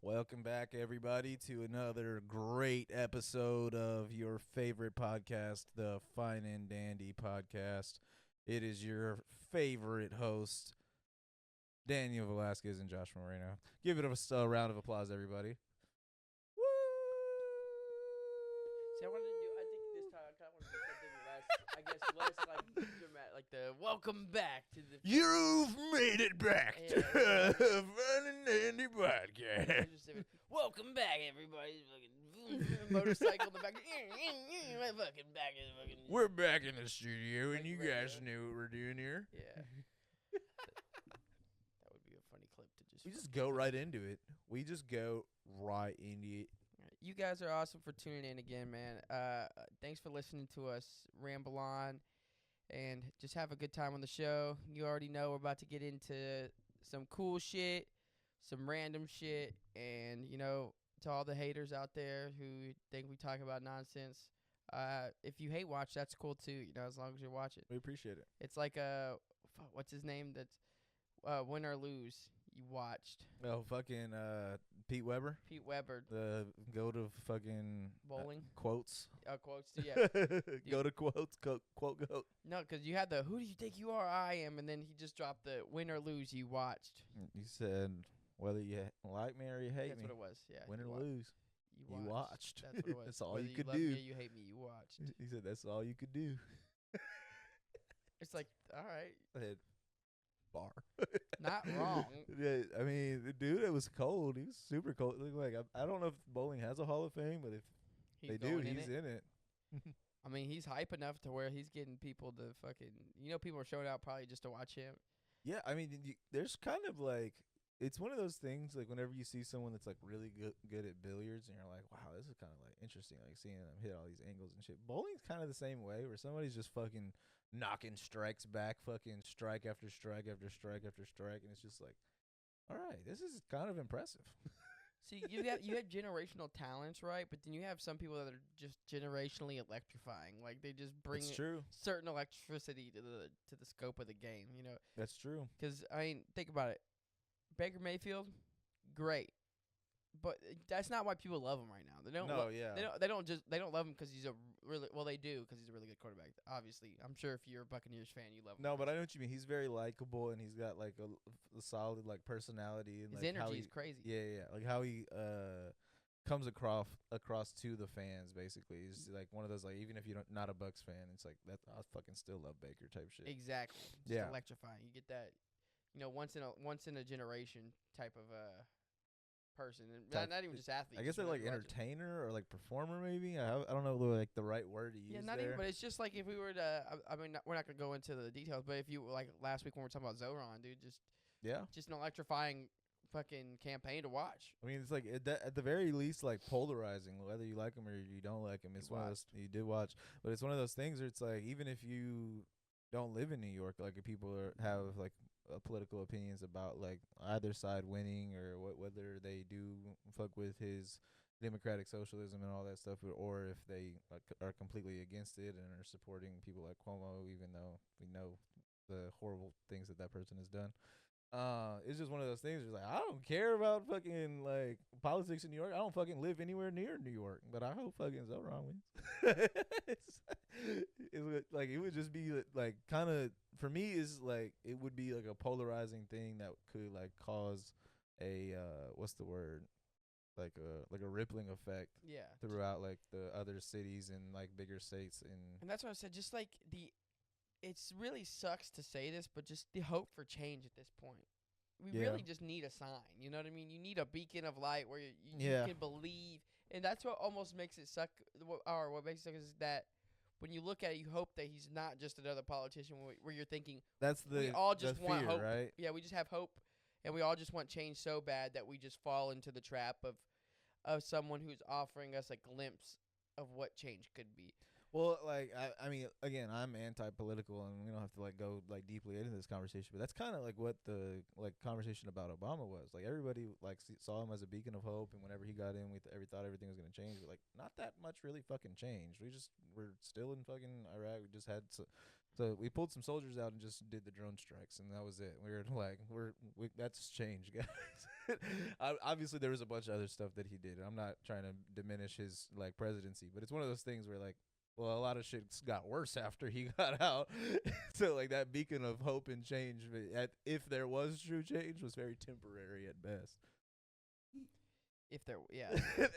Welcome back, everybody, to another great episode of your favorite podcast, the Fine and Dandy Podcast. It is your favorite host, Daniel Velasquez and Josh Moreno. Give it a round of applause, everybody. Woo! See, I wanted to do. I think this time I kind of want to do something less. I guess less like dramatic, like the welcome back to the. You've made it back to Yeah. the Fine and Dandy Podcast. Welcome back, everybody. Fucking motorcycle in the back. Fucking back in the fucking. We're back in the studio, and Thank you you very guys much. knew what we're doing here. Yeah. That would be a funny clip to just. We just go right into it. We just go right into it. You guys are awesome for tuning in again, man. Thanks for listening to us ramble on and just have a good time on the show. You already know we're about to get into some cool shit, some random shit, and, to all the haters out there who think we talk about nonsense, if you hate watch, that's cool too, as long as you're watching. We appreciate it. It's like, what's his name? That's win or lose. You watched. Oh, fucking Pete Weber. Pete Weber. The go to fucking Bowling. quotes. Quotes too, yeah. Go to quotes. Quote go. No, because you had the who do you think you are? I am, and then he just dropped the win or lose. You watched. He said whether you like me or you hate That's me, what it was. Yeah. win you or wa- lose, You you watched. watched. That's what it was. That's all Whether you could love do. Me or you hate me. You watched. He said that's all you could do. It's like, all right, I said, bar. not wrong. Yeah, I mean, the dude, it was cold. He was super cold. Like I don't know if bowling has a Hall of Fame, but if He's they do, going in he's it. in it. I mean, he's hype enough to where he's getting people to fucking. People are showing out probably just to watch him. Yeah, I mean, there's kind of like it's one of those things like whenever you see someone that's like really good at billiards, and you're like, wow, this is kind of like interesting, like seeing them hit all these angles and shit. Bowling's kind of the same way, where somebody's just fucking knocking strikes back, fucking strike after strike after strike after strike, and it's just like, all right, this is kind of impressive. See, you have generational talents, right? But then you have some people that are just generationally electrifying. Like they just bring That's true. certain electricity to the scope of the game. That's true. Because I mean, think about it. Baker Mayfield, great, but that's not why people love him right now. They don't. No, yeah. They don't love him because he's a really they do because he's a really good quarterback. Obviously, I'm sure if you're a Buccaneers fan, you love him. No, but I know what you mean. He's very likable, and he's got like a solid like personality, and His like how energy he, is crazy. Yeah, like how he comes across to the fans. Basically, he's like one of those like even if you're not a Bucks fan, it's like that I fucking still love Baker type shit. Exactly. Just Yeah. electrifying. You get that, once in a generation type of person, and Type- not even just athlete. I guess just they're like really legend. entertainer or like performer, maybe. I don't know like the right word to use. Yeah, not there. even. But it's just like if we were to. I mean, we're not gonna go into the details, but if you like last week when we were talking about Zoran, dude, Yeah. just an electrifying fucking campaign to watch. I mean, it's like at the very least, like polarizing, whether you like him or you don't like him. It's one of those you did watch, but it's one of those things where it's like even if you don't live in New York, like if people have like political opinions about like either side winning or whether they do fuck with his democratic socialism and all that stuff, or if they are completely against it and are supporting people like Cuomo, even though we know the horrible things that person has done. It's just one of those things. It's like I don't care about fucking like politics in New York. I don't fucking live anywhere near New York, but I hope fucking Zoran wins. It's like it would just be like kind of for me is like it would be like a polarizing thing that could like cause a what's the word like a rippling effect Yeah. throughout like the other cities and like bigger states And that's what I said. Just like it's really sucks to say this, but just the hope for change at this point. We Yeah. really just need a sign. You know what I mean? You need a beacon of light where you Yeah. can believe, and that's what almost makes it suck. Or what makes it suck is that when you look at it, you hope that he's not just another politician. Where you're thinking that's the we all just the want fear, hope. right? Yeah, we just have hope, and we all just want change so bad that we just fall into the trap of someone who's offering us a glimpse of what change could be. Well, like I mean, again, I'm anti-political, and we don't have to like go like deeply into this conversation. But that's kind of like what the like conversation about Obama was. Like everybody like saw him as a beacon of hope, and whenever he got in, we thought everything was gonna change. But like, not that much really fucking changed. We're still in fucking Iraq. We just had So we pulled some soldiers out and just did the drone strikes, and that was it. We were like, that's change, guys. Obviously, there was a bunch of other stuff that he did. I'm not trying to diminish his like presidency, but it's one of those things where like, well, a lot of shit got worse after he got out. So like that beacon of hope and change, if there was true change, was very temporary at best. If there, yeah.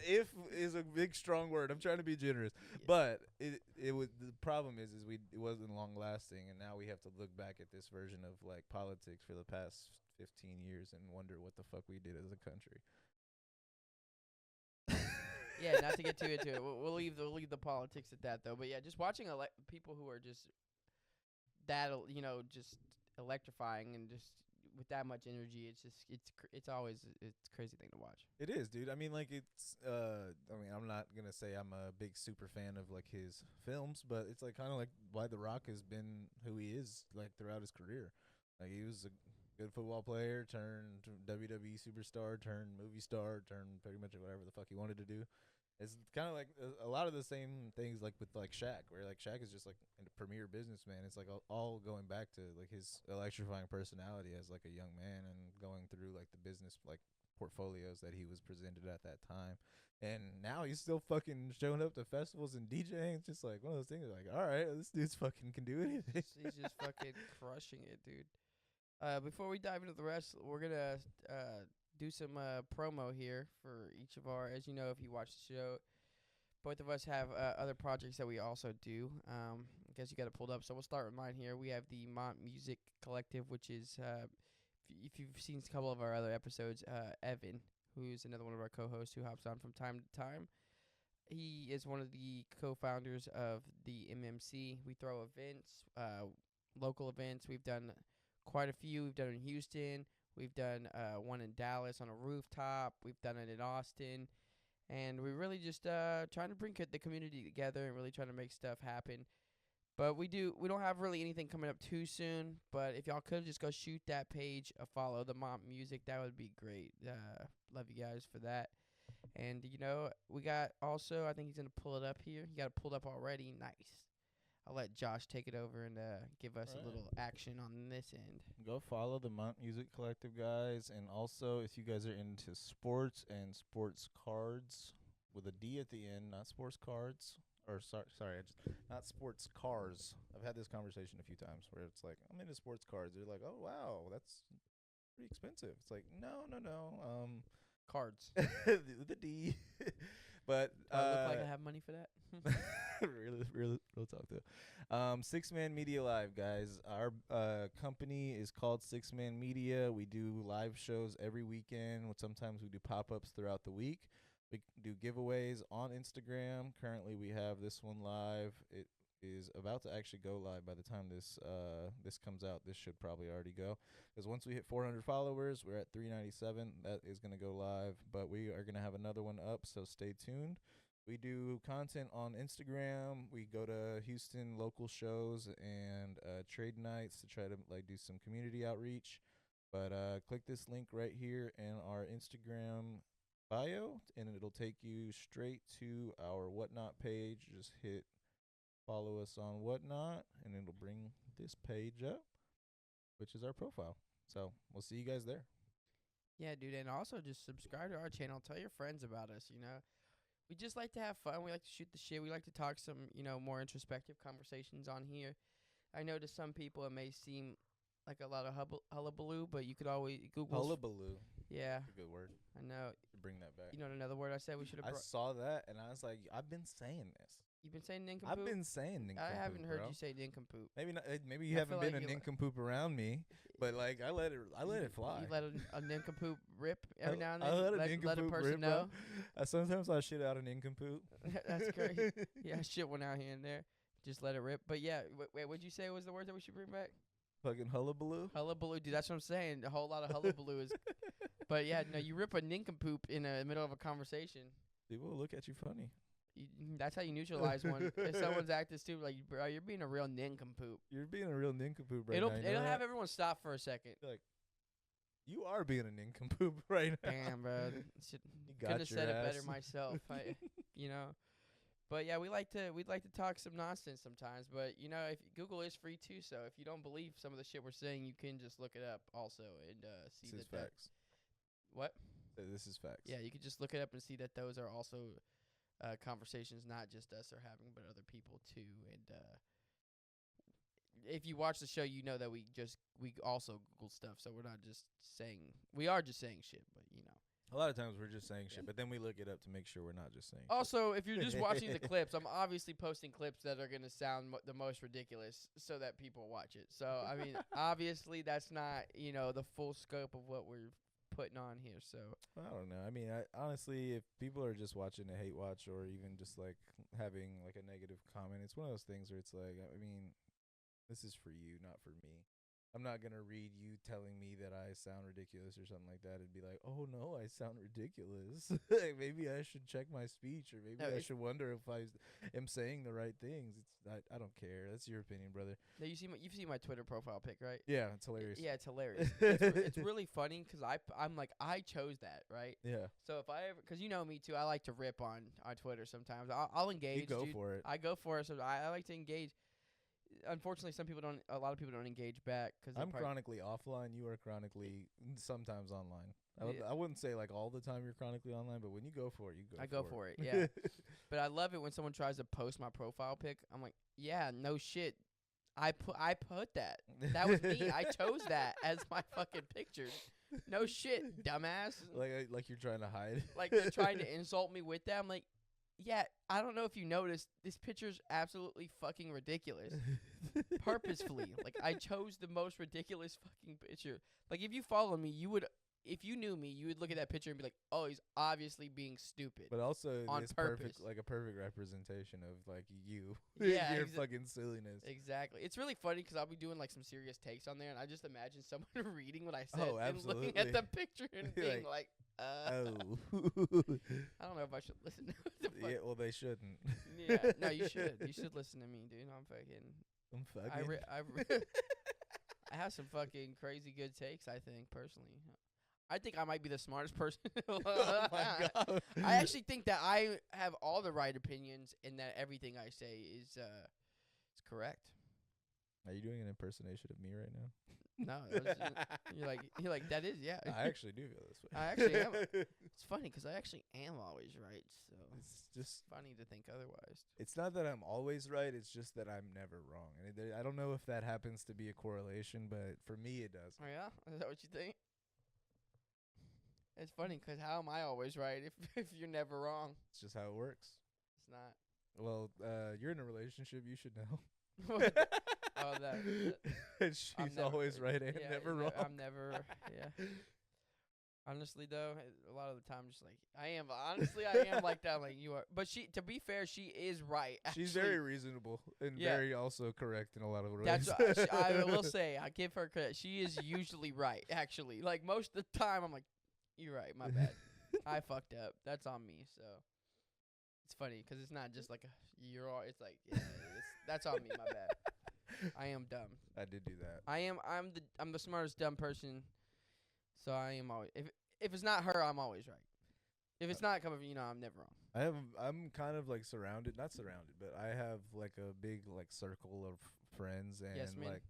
If is a big strong word. I'm trying to be generous, but it was the problem is it wasn't long lasting, and now we have to look back at this version of like politics for the past 15 years and wonder what the fuck we did as a country. Yeah, not to get too into it. We'll leave the politics at that though. But yeah, just watching people who are just that just electrifying and just with that much energy, it's always it's a crazy thing to watch. It is, dude. I mean, like I'm not gonna say I'm a big super fan of like his films, but it's like kind of like why The Rock has been who he is like throughout his career. Like he was a good football player, turned WWE superstar, turned movie star, turned pretty much whatever the fuck he wanted to do. It's kind of like a lot of the same things like with like Shaq, where like Shaq is just like a premier businessman. It's like all going back to like his electrifying personality as like a young man and going through like the business like portfolios that he was presented at that time. And now he's still fucking showing up to festivals and DJing. It's just like one of those things like, all right, this dude's fucking can do anything. He's just fucking crushing it, dude. Before we dive into the rest, we're gonna do some promo here for each of our. As you know, if you watch the show, both of us have other projects that we also do. I guess you got it pulled up, so we'll start with mine here. We have the Mont Music Collective, which is if you've seen a couple of our other episodes, Evan, who's another one of our co-hosts who hops on from time to time. He is one of the co-founders of the MMC. We throw events, local events. We've done quite a few. We've done in Houston. We've done one in Dallas on a rooftop. We've done it in Austin. And we're really just trying to bring the community together and really trying to make stuff happen. But we don't have really anything coming up too soon. But if y'all could just go shoot that page a follow, the Mont Music, that would be great. Love you guys for that. And, we got also, I think he's going to pull it up here. He got it pulled up already. Nice. I'll let Josh take it over and give us a little action on this end. Go follow the Mont Music Collective, guys. And also, if you guys are into sports and sports cards with a D at the end, not sports cards. Or not sports cars. I've had this conversation a few times where it's like, I'm into sports cards. They're like, oh, wow, that's pretty expensive. It's like, no. Cards. The D. But do I look like I have money for that? real talk though. Six Man Media Live, guys. Our company is called Six Man Media. We do live shows every weekend. Sometimes we do pop-ups throughout the week. We do giveaways on Instagram. Currently, we have this one live. It is about to actually go live by the time this comes out. This should probably already go, because once we hit 400 followers, we're at 397. That is going to go live, but we are going to have another one up, so stay tuned. We do content on Instagram. We go to Houston local shows and trade nights to try to like do some community outreach. But click this link right here in our Instagram bio, and it'll take you straight to our Whatnot page. Just hit follow us on Whatnot, and it'll bring this page up, which is our profile. So we'll see you guys there. Yeah, dude, and also just subscribe to our channel. Tell your friends about us, We just like to have fun. We like to shoot the shit. We like to talk some, more introspective conversations on here. I know to some people it may seem like a lot of hullabaloo, but you could always Google hullabaloo. Yeah, that's a good word. I know. Bring that back. You know another word I said we should have. I saw that and I was like, I've been saying this. You've been saying nincompoop? I've been saying nincompoop. I haven't heard you say nincompoop. Maybe not. Maybe you haven't been a nincompoop around me, but like I let it fly. You let a nincompoop rip every now and then. I let a person rip, know. Sometimes I shit out a nincompoop. That's great. Yeah, shit went out here and there. Just let it rip. But yeah, wait, what'd you say was the word that we should bring back? Fucking hullabaloo. Hullabaloo, dude. That's what I'm saying. A whole lot of hullabaloo is. But yeah, no, you rip a nincompoop in the middle of a conversation. People will look at you funny. That's how you neutralize one. If someone's acting stupid, like, bro, you're being a real nincompoop. You're being a real nincompoop right now. It'll have everyone stop for a second. Like, you are being a nincompoop right now. Damn, bro. Couldn't have said it better myself. But yeah, we'd like to talk some nonsense sometimes. But you know, if Google is free too, so if you don't believe some of the shit we're saying, you can just look it up also and see This is that. facts. What? This is facts. Yeah, you could just look it up and see that those are also conversations not just us are having, but other people too. And if you watch the show, you know that we also Google stuff, so we are just saying shit, but you know. A lot of times we're just saying shit, but then we look it up to make sure we're not just saying Also, if you're just watching the clips, I'm obviously posting clips that are going to sound the most ridiculous so that people watch it. So, I mean, obviously that's not, the full scope of what we're putting on here. So, I don't know. I mean, honestly, if people are just watching a hate watch or even just like having like a negative comment, it's one of those things where it's like, I mean, this is for you, not for me. I'm not going to read you telling me that I sound ridiculous or something like that and be like, oh, no, I sound ridiculous. Maybe I should check my speech or maybe I should wonder if I am saying the right things. I don't care. That's your opinion, brother. Now, you've seen my Twitter profile pic, right? Yeah, it's hilarious. Yeah, it's hilarious. It's really funny because I'm like, I chose that, right? Yeah. So if I ever, because you know me too, I like to rip on Twitter sometimes. I'll engage. You go for it. I go for it. So I like to engage. Unfortunately, a lot of people don't engage back because I'm chronically offline. You are chronically sometimes online. I wouldn't say like all the time you're chronically online, but when you go for it, I go for it. Yeah. But I love it when someone tries to post my profile pic. I'm like, yeah, no shit. I put that. That was me. I chose that as my fucking picture. No shit, dumbass. Like you're trying to hide. Like they're trying to insult me with that. I'm like, yeah, I don't know if you noticed, this picture's absolutely fucking ridiculous. Purposefully. Like, I chose the most ridiculous fucking picture. Like, if you follow me, if you knew me, you would look at that picture and be like, oh, he's obviously being stupid. But also, on it's purpose. a perfect representation of, like, you. Yeah. Your fucking silliness. Exactly. It's really funny because I'll be doing, like, some serious takes on there, and I just imagine someone reading what I said and looking at the picture and being like oh. I don't know if I should listen to the fuck. Yeah, well, they shouldn't. Yeah, no, you should. You should listen to me, dude. I'm fucking. I have some fucking crazy good takes, I think, personally. I think I might be the smartest person. Oh my God. I actually think that I have all the right opinions and that everything I say is correct. Are you doing an impersonation of me right now? No, you're like that is, yeah. I actually do feel this way. I actually am. It's funny because I actually am always right. So it's just funny to think otherwise. It's not that I'm always right. It's just that I'm never wrong. And I don't know if that happens to be a correlation, but for me it does. Oh yeah, is that what you think? It's funny because how am I always right if you're never wrong? It's just how it works. It's not. Well, you're in a relationship. You should know. Oh, that. She's always right and never wrong. I'm never. Yeah. Honestly, though, a lot of the time, just like I am. Honestly, I am like that. Like you are. But to be fair, she is right. Actually. She's very reasonable and very also correct in a lot of ways. That's I will say. I give her credit. She is usually right. Actually, like most of the time, I'm like, you're right. My bad. I fucked up. That's on me. So it's funny because it's not just like you're all. It's like that's on me. My bad. I am dumb. I did do that. I'm the smartest dumb person. So I am always if it's not her, I'm always right. If it's not coming from I'm never wrong. I'm kind of like not surrounded, but I have like a big like circle of friends and yes, man. Like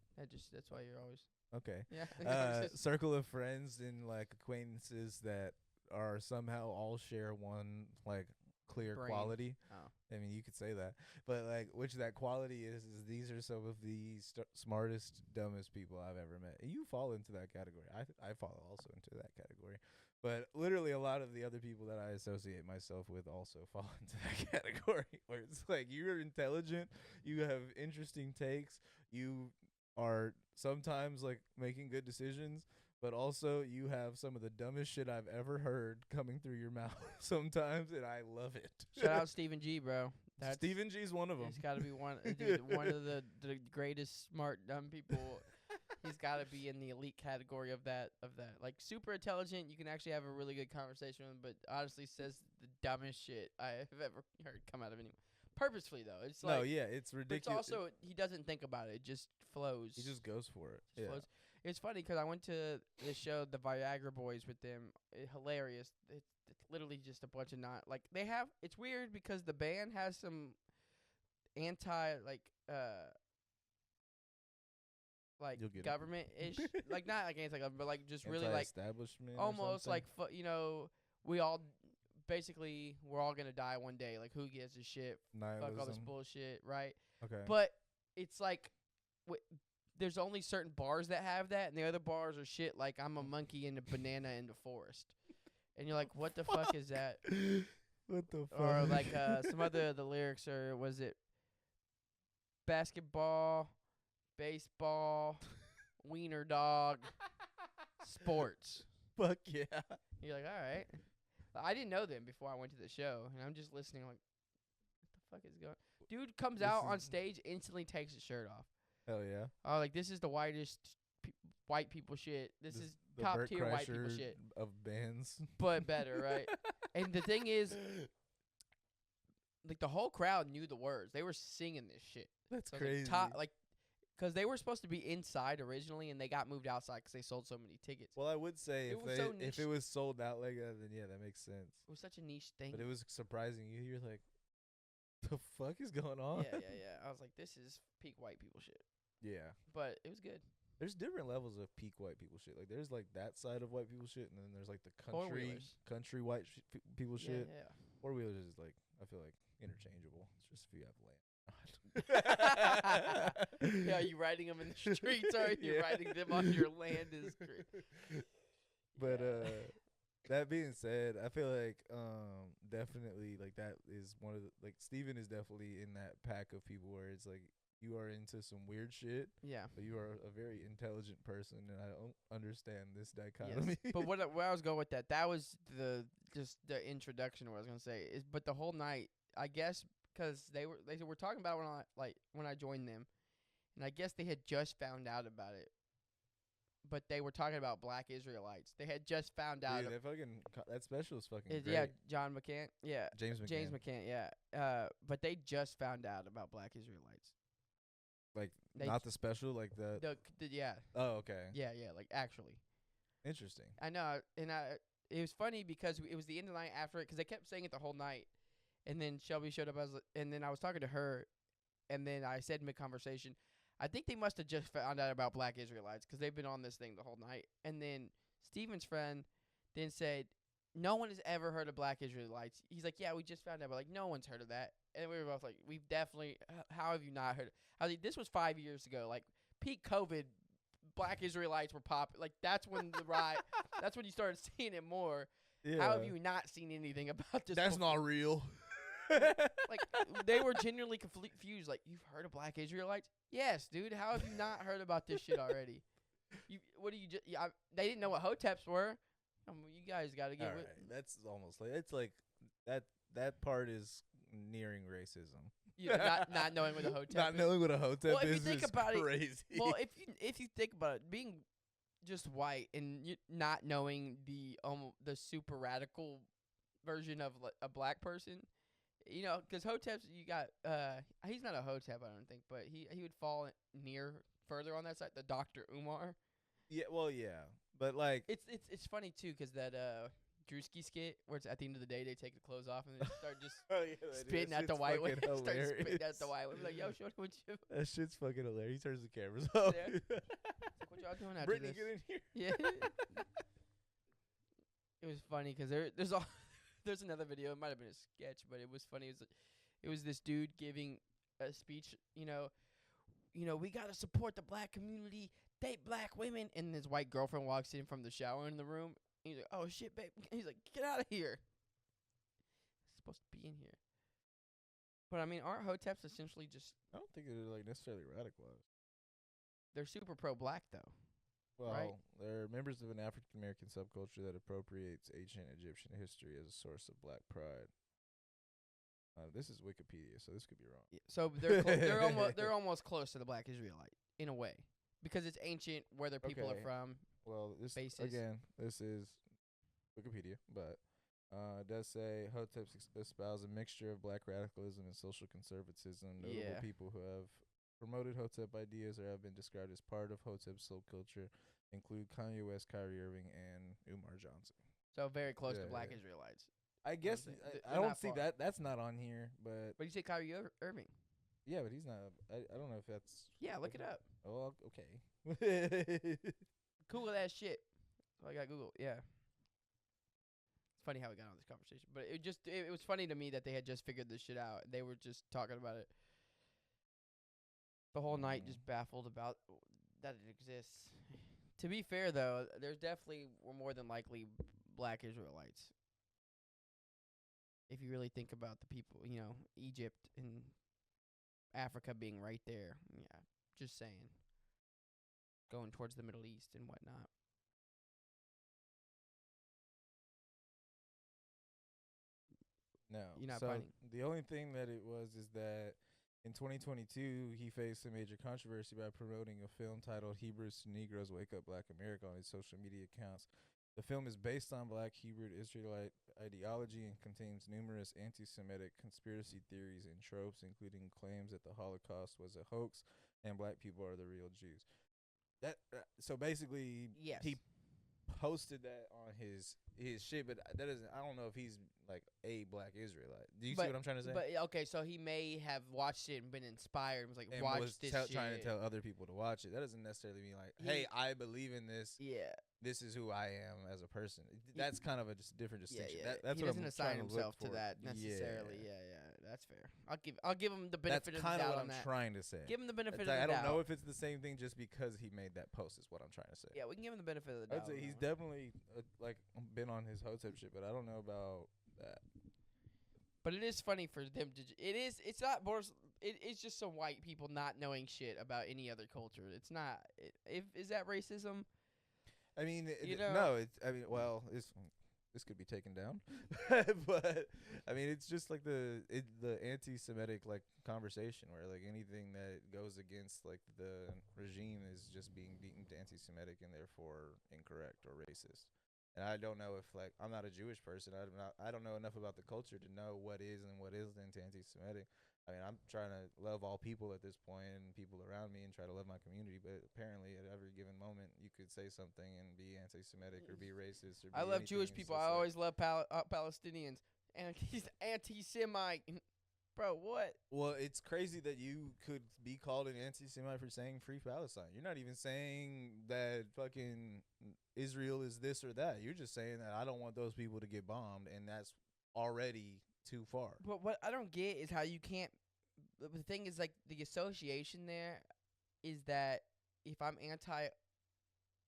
that's why you're always okay. Yeah. Circle of friends and like acquaintances that are somehow all share one like clear quality. Oh. I mean, you could say that, but like, which that quality is these are some of the smartest, dumbest people I've ever met. And you fall into that category. I fall also into that category, but literally a lot of the other people that I associate myself with also fall into that category. Where it's like you're intelligent, you have interesting takes, you are sometimes like making good decisions. But also, you have some of the dumbest shit I've ever heard coming through your mouth sometimes, and I love it. Shout out Stephen G, bro. Stephen G's one of them. He's got to be one of the greatest smart dumb people. He's got to be in the elite category of that. Like super intelligent, you can actually have a really good conversation with him, but honestly says the dumbest shit I have ever heard come out of anyone. Purposefully though, it's like it's ridiculous. It's also he doesn't think about it; it just flows. He just goes for it. Flows. It's funny because I went to the show, The Viagra Boys, with them. Hilarious. The literally just a bunch of like they have. It's weird because the band has some anti You'll get government ish, like not like anti government, but like just really like anti-establishment, almost or like we all basically we're all gonna die one day. Like who gives a shit? nihilism. Fuck all this bullshit, right? Okay. But it's like there's only certain bars that have that, and the other bars are shit like I'm a monkey and a banana in the forest, and you're like, what the fuck is that? What the fuck? Or like some other the lyrics are was it basketball, baseball, wiener dog, sports. Fuck yeah. You're like, all right. I didn't know them before I went to the show, and I'm just listening like, what the fuck is going? Dude comes out on stage, instantly takes his shirt off. Hell yeah. Oh, like this is the whitest white people shit. This is the top Burt tier white people Kreischer shit, of bands. but better, right? And the thing is, like the whole crowd knew the words. They were singing this shit. That's So crazy. Because they were supposed to be inside originally, and they got moved outside because they sold so many tickets. Well, I would say if it was sold out like that, then yeah, that makes sense. It was such a niche thing. But it was surprising. You're like, the fuck is going on? Yeah. I was like, this is peak white people shit. Yeah. But it was good. There's different levels of peak white people shit. Like there's like that side of white people shit, and then there's like the country white people shit. Yeah. Four-wheelers is like, I feel like interchangeable. It's just if you have land. Yeah, you riding them in the streets, or you riding them on your land is great. But that being said, I feel like definitely like that is one of the like Steven is definitely in that pack of people where it's like you are into some weird shit. Yeah. But you are a very intelligent person, and I don't understand this dichotomy. Yes. But where I was going with that was the introduction of what I was gonna say is, but the whole night, I guess, because they were talking about when I joined them, and I guess they had just found out about it. But they were talking about Black Israelites. They had just found out. Dude, that special is fucking great. Yeah, John McCann. Yeah, James McCann. Yeah. But they just found out about Black Israelites. Like not the special, like the yeah. Oh, okay. Yeah, like actually. Interesting. I know, and it was funny because it was the end of the night after it, because they kept saying it the whole night, and then Shelby showed up, and then I was talking to her, and then I said mid-conversation, I think they must have just found out about Black Israelites because they've been on this thing the whole night. And then Steven's friend then said, no one has ever heard of Black Israelites. He's like, yeah, we just found out. But like, no one's heard of that. And we were both like, we've definitely, how have you not heard? I was like, this was 5 years ago. Like, peak COVID, Black Israelites were like, that's when that's when you started seeing it more. Yeah. How have you not seen anything about this? That's not real. Like, they were genuinely confused. Like, you've heard of Black Israelites? Yes, dude. How have you not heard about this shit already? They didn't know what hoteps were. You guys got to get with. That's almost like it's like that part is nearing racism. Yeah, not knowing what a hotep not is. knowing what a hotep well, if you think about crazy. It, well, if you think about it, being just white and not knowing the super radical version of a black person, you know, because hoteps, you got he's not a hotep, I don't think, but he would fall further on that side, the Dr. Umar. Yeah, well, yeah, but like it's funny too, because that Drewski skit where it's at the end of the day they take the clothes off and they start just spitting at the white women. Start spitting at the white women. Like, yo, shorty, what you? That shit's fucking hilarious. He turns the cameras off. Yeah. It's like, what y'all doing after Brittany, this? get in here. Yeah. It was funny because there's another video. It might have been a sketch, but it was funny. It was this dude giving a speech. You know, we gotta support the black community. Date black women, and his white girlfriend walks in from the shower in the room. He's like, "Oh shit, babe!" He's like, "Get out of here." It's supposed to be in here, but I mean, aren't hoteps essentially just? I don't think they're like necessarily radicalized. They're super pro-black though. Well, right? They're members of an African American subculture that appropriates ancient Egyptian history as a source of black pride. This is Wikipedia, so this could be wrong. Yeah, so they're almost close to the Black Israelite in a way, because it's ancient where their people are from. Well, this is Wikipedia, but it does say hoteps espouse a mixture of black radicalism and social conservatism. Notable people who have promoted hotep ideas or have been described as part of hotep subculture include Kanye West, Kyrie Irving, and Umar Johnson. So very close to Black Israelites. I You know what I'm guess saying? I They're don't not see far. that. That's not on here, but But you say Kyrie Irving? yeah, but he's not. I don't know if that's. Yeah, look it up. Oh, okay. Google that shit. So I got Google. Yeah. It's funny how we got on this conversation, but it was funny to me that they had just figured this shit out. They were just talking about it the whole night, just baffled about that it exists. To be fair, though, there's definitely were more than likely black Israelites. If you really think about the people, Egypt and Africa being right there. Yeah, just saying. Going towards the Middle East and whatnot. No. You're not So finding. the only thing that it was is that in 2022 he faced a major controversy by promoting a film titled Hebrews to Negroes Wake Up Black America on his social media accounts. The film is based on black Hebrew Israelite ideology and contains numerous anti-Semitic conspiracy theories and tropes, including claims that the Holocaust was a hoax and black people are the real Jews. That so basically Yes. he posted that on his shit, but that doesn't. I don't know if he's like a black Israelite. Do you see what I'm trying to say? But okay, so he may have watched it and been inspired and was like, And watch was this shit. trying to tell other people to watch it. That doesn't necessarily mean like, hey, I believe in this. Yeah. This is who I am as a person. That's kind of a different distinction. Yeah. That's he what doesn't I'm assign trying himself to look for. that necessarily. Yeah. That's fair. I'll give him the That's benefit of the kind doubt of what on I'm that. trying to say. Give him the benefit of Like, the I doubt. don't know if it's the same thing just because he made that post. Is what I'm trying to say. Yeah, we can give him the benefit of the I'd doubt. say he's definitely like been on his hotep shit, but I don't know about that. But it is funny for them to. It's not more. It's just some white people not knowing shit about any other culture. It's not. Is that racism? I mean, know? no. It's. I mean, well, this could be taken down, but I mean, it's just like the anti-Semitic like conversation where like anything that goes against like the regime is just being deemed anti-Semitic and therefore incorrect or racist. And I don't know if like I'm not a Jewish person. I don't know enough about the culture to know what is and what isn't anti-Semitic. I mean, I'm trying to love all people at this point and people around me and try to love my community. But apparently, at every given moment, you could say something and be anti-Semitic or be racist or. I love Jewish people. I always love Palestinians. And he's anti-Semite. Bro, what? Well, it's crazy that you could be called an anti-Semite for saying free Palestine. You're not even saying that fucking Israel is this or that. You're just saying that I don't want those people to get bombed, and that's already too far. But what I don't get is how you can't. The thing is, like, the association there is that if I'm anti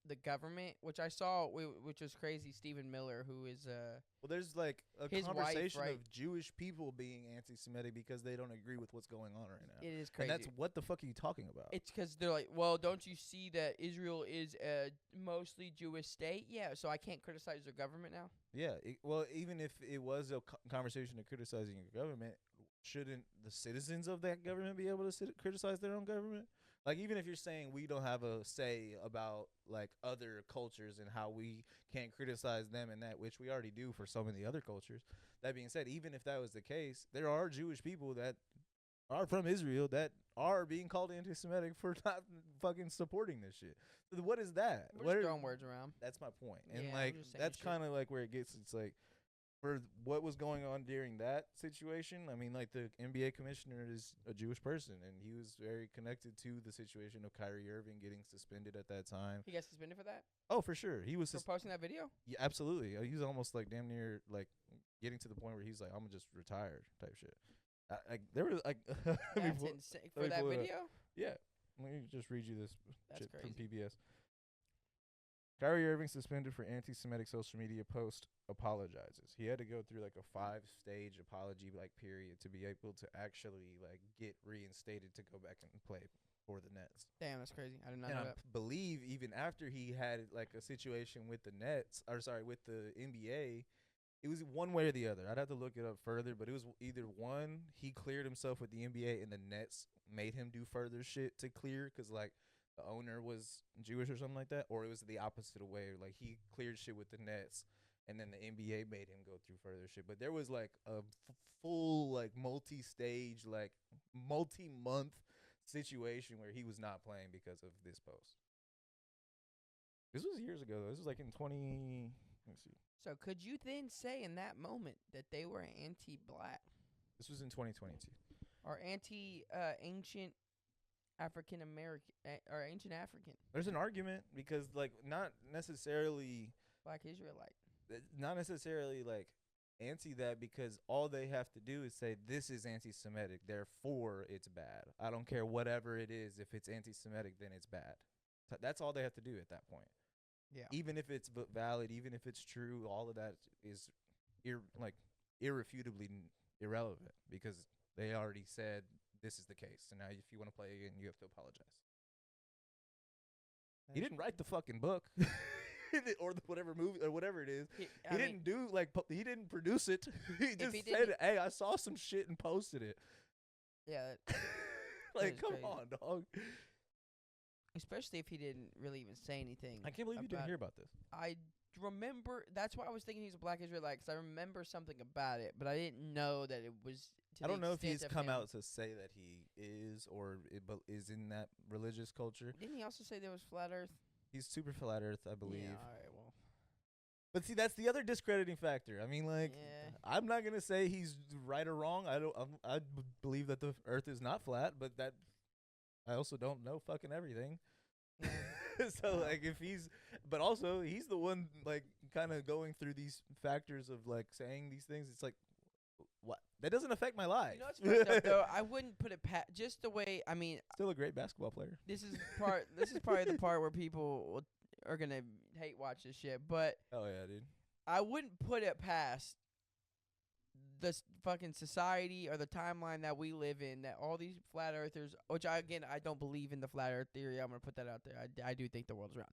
the government, which I saw, which was crazy, Stephen Miller, who is well, there's like a his conversation wife, right? of Jewish people being anti-Semitic because they don't agree with what's going on right now. It is crazy. And that's what the fuck are you talking about? It's because they're like, well, don't you see that Israel is a mostly Jewish state? Yeah, so I can't criticize their government now? Yeah, well, even if it was a conversation of criticizing your government, shouldn't the citizens of that government be able to criticize their own government? Like, even if you're saying we don't have a say about like other cultures and how we can't criticize them and that, which we already do for so many other cultures. That being said, even if that was the case, there are Jewish people that are from Israel that are being called anti-Semitic for not fucking supporting this shit. So what is that? We're just throwing words around. That's my point. And Yeah, like that's kind of like where it gets. It's like for what was going on during that situation. I mean, like the NBA commissioner is a Jewish person, and he was very connected to the situation of Kyrie Irving getting suspended at that time. He got suspended for that? Oh, for sure. He was for posting that video. Yeah, absolutely. He was almost like damn near like getting to the point where he's like, I'm gonna just retire type shit. Like there was like that's insane for that video. Yeah, let me just read you this That's shit crazy. from PBS. Kyrie Irving suspended for anti-Semitic social media post apologizes. He had to go through like a 5-stage apology like period to be able to actually like get reinstated to go back and play for the Nets. Damn, that's crazy. I did not And know I that. believe even after he had like a situation with the Nets, or sorry, with the NBA, it was one way or the other. I'd have to look it up further, but it was either one, he cleared himself with the NBA and the Nets made him do further shit to clear because like the owner was Jewish or something like that, or it was the opposite way. Like he cleared shit with the Nets and then the NBA made him go through further shit. But there was like a full like multi-stage, like multi-month situation where he was not playing because of this post. This was years ago though. This was like in Let me see. So could you then say in that moment that they were anti-black This was in 2022. or ancient African American or ancient African There's an argument because, like, not necessarily Black Israelite? like anti that, because all they have to do is say this is anti-Semitic, therefore it's bad. I don't care whatever it is. If it's anti-Semitic, then it's bad. That's all they have to do at that point. Yeah. Even if it's valid, even if it's true, all of that is irrefutably irrelevant because they already said this is the case. So now if you want to play again, you have to apologize. He didn't write the fucking book. Or whatever movie or whatever it is. He didn't produce it. He just said, "Hey, I saw some shit and posted it." Yeah. Like, come on, dog. Especially if he didn't really even say anything. I can't believe you didn't hear about this. I remember. That's why I was thinking he's a Black Israelite, because I remember something about it, but I didn't know that it was. I don't know if he's come out to say that he is or is in that religious culture. Didn't he also say there was flat Earth? He's super flat Earth, I believe. Yeah, all right, well. But see, that's the other discrediting factor. I mean, like, I'm not gonna say he's right or wrong. I believe that the Earth is not flat, but that I also don't know fucking everything. So like, but also he's the one like kind of going through these factors of like saying these things. It's like, what? That doesn't affect my life. You know what's fucked up though? I wouldn't put it just the way. I mean, still a great basketball player. This is probably the part where people are gonna hate watch this shit. But oh yeah, dude. I wouldn't put it past the fucking society or the timeline that we live in, that all these flat earthers, which I don't believe in the flat earth theory. I'm gonna put that out there. I do think the world's round.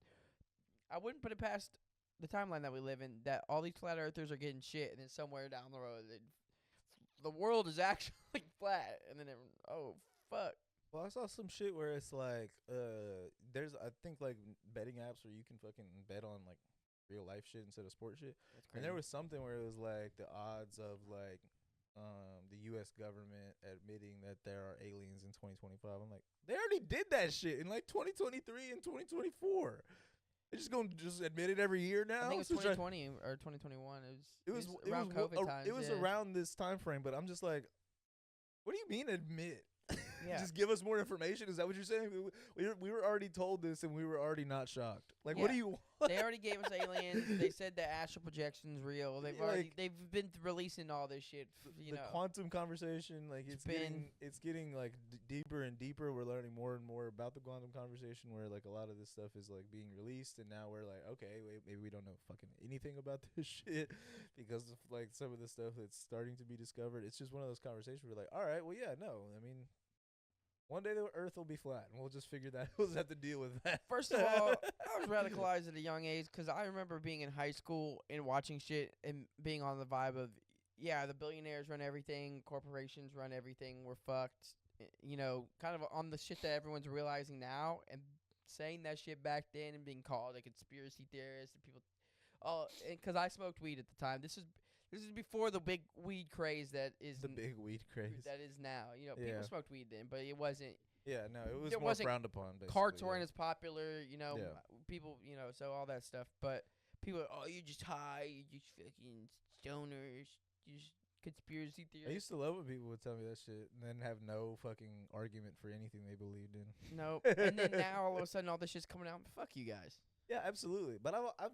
I wouldn't put it past the timeline that we live in, that all these flat earthers are getting shit, and then somewhere down the road, the world is actually flat, and then oh fuck. Well, I saw some shit where it's like, there's I think like betting apps where you can fucking bet on like real life shit instead of sport shit. That's crazy. And there was something where it was like the odds of like the U.S. government admitting that there are aliens in 2025. I'm like, they already did that shit in like 2023 and 2024. They're just gonna admit it every year now. I think it was 2020 or 2021. It was around COVID times. It was around this time frame, but I'm just like, what do you mean admit? Yeah. Just give us more information. Is that what you're saying? We were already told this, and we were already not shocked. Like, what do you want? They already gave us aliens. They said the astral projection's real. They've been releasing all this shit. The quantum conversation, like it's getting like deeper and deeper. We're learning more and more about the quantum conversation, where like a lot of this stuff is like being released, and now we're like, okay, wait, maybe we don't know fucking anything about this shit because of like some of the stuff that's starting to be discovered. It's just one of those conversations where we're like, all right, well, yeah, no, I mean. One day the Earth will be flat, and we'll just figure that. We'll just have to deal with that. First of all, I was radicalized at a young age because I remember being in high school and watching shit and being on the vibe of, yeah, the billionaires run everything, corporations run everything, we're fucked. You know, kind of on the shit that everyone's realizing now, and saying that shit back then and being called a conspiracy theorist and people. Oh, because I smoked weed at the time. This is before the big weed craze that is the big weed craze that is now. You know, people smoked weed then, but it wasn't. Yeah, no, it was more frowned upon. Basically, carts weren't as popular. You know, people. You know, so all that stuff. But people, you just high, you just fucking stoners, you just conspiracy theories. I used to love when people would tell me that shit and then have no fucking argument for anything they believed in. No, and then now all of a sudden all this shit's coming out. Fuck you guys. Yeah, absolutely. But I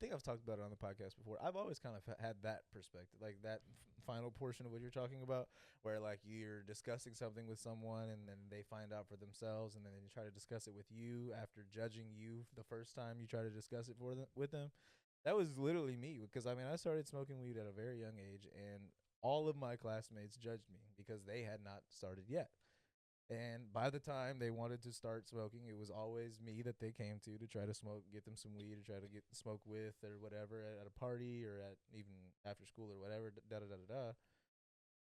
think I've talked about it on the podcast before. I've always kind of had that perspective, like that final portion of what you're talking about, where like you're discussing something with someone and then they find out for themselves, and then you try to discuss it with you after judging you the first time you try to discuss it with them. That was literally me, because I mean I started smoking weed at a very young age, and all of my classmates judged me because they had not started yet. And by the time they wanted to start smoking, it was always me that they came to try to smoke, get them some weed, or try to get smoke with or whatever at a party or at even after school or whatever.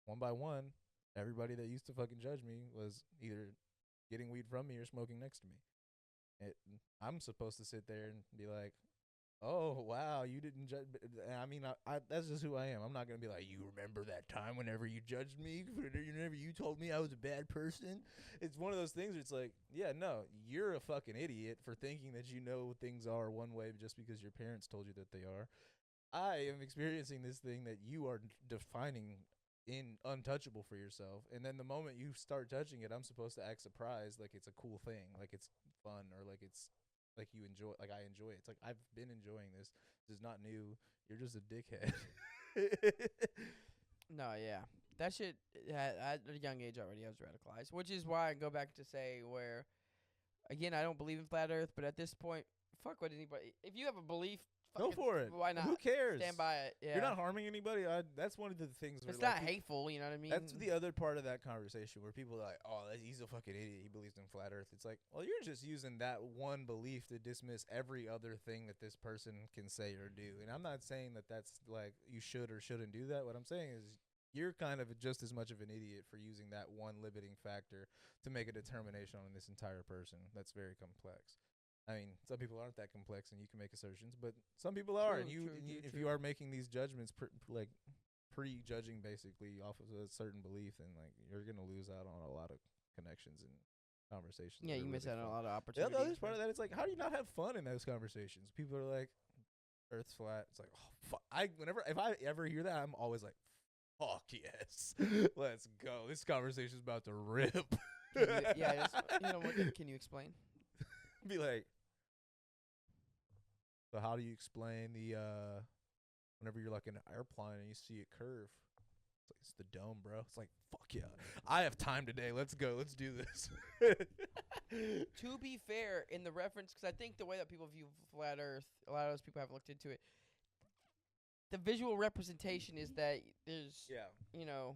One by one, everybody that used to fucking judge me was either getting weed from me or smoking next to me. I'm supposed to sit there and be like, oh, wow, you didn't judge. I mean, I that's just who I am. I'm not going to be like, you remember that time whenever you judged me? Whenever you told me I was a bad person? It's one of those things where it's like, yeah, no, you're a fucking idiot for thinking that you know things are one way just because your parents told you that they are. I am experiencing this thing that you are defining in untouchable for yourself, and then the moment you start touching it, I'm supposed to act surprised, like it's a cool thing, like it's fun, or like it's like you enjoy, like I enjoy it. It's like I've been enjoying this. This is not new. You're just a dickhead. No, yeah. That shit at a young age already I was radicalized, which is why I go back to say where again I don't believe in flat Earth, but at this point, fuck what anybody. If you have a belief, Go fucking for it. why not? Who cares? Stand by it. Yeah, You're not harming anybody. That's one of the things. Where, it's like, not hateful. You know what I mean? That's the other part of that conversation where people are like, "Oh, he's a fucking idiot. He believes in flat Earth." It's like, well, you're just using that one belief to dismiss every other thing that this person can say or do. And I'm not saying that that's like you should or shouldn't do that. What I'm saying is you're kind of just as much of an idiot for using that one limiting factor to make a determination on this entire person. That's very complex. I mean, some people aren't that complex, and you can make assertions, but some people are. And if you are making these judgments, like prejudging basically off of a certain belief, then like you're gonna lose out on a lot of connections and conversations. Yeah, you miss out on a lot of The opportunities. other part of that, it's like, how do you not have fun in those conversations? People are like, "Earth's flat." It's like, oh, fuck. If I ever hear that, I'm always like, "Fuck yes, let's go." This conversation's about to rip. Yeah, you know what? Can you explain? Be like, so how do you explain the whenever you're like in an airplane and you see it curve? It's like, it's the dome, bro. It's like, fuck yeah. I have time today. Let's go. Let's do this. To be fair, in the reference, because I think the way that people view flat Earth, a lot of those people have looked into it. The visual representation is that there's, you know,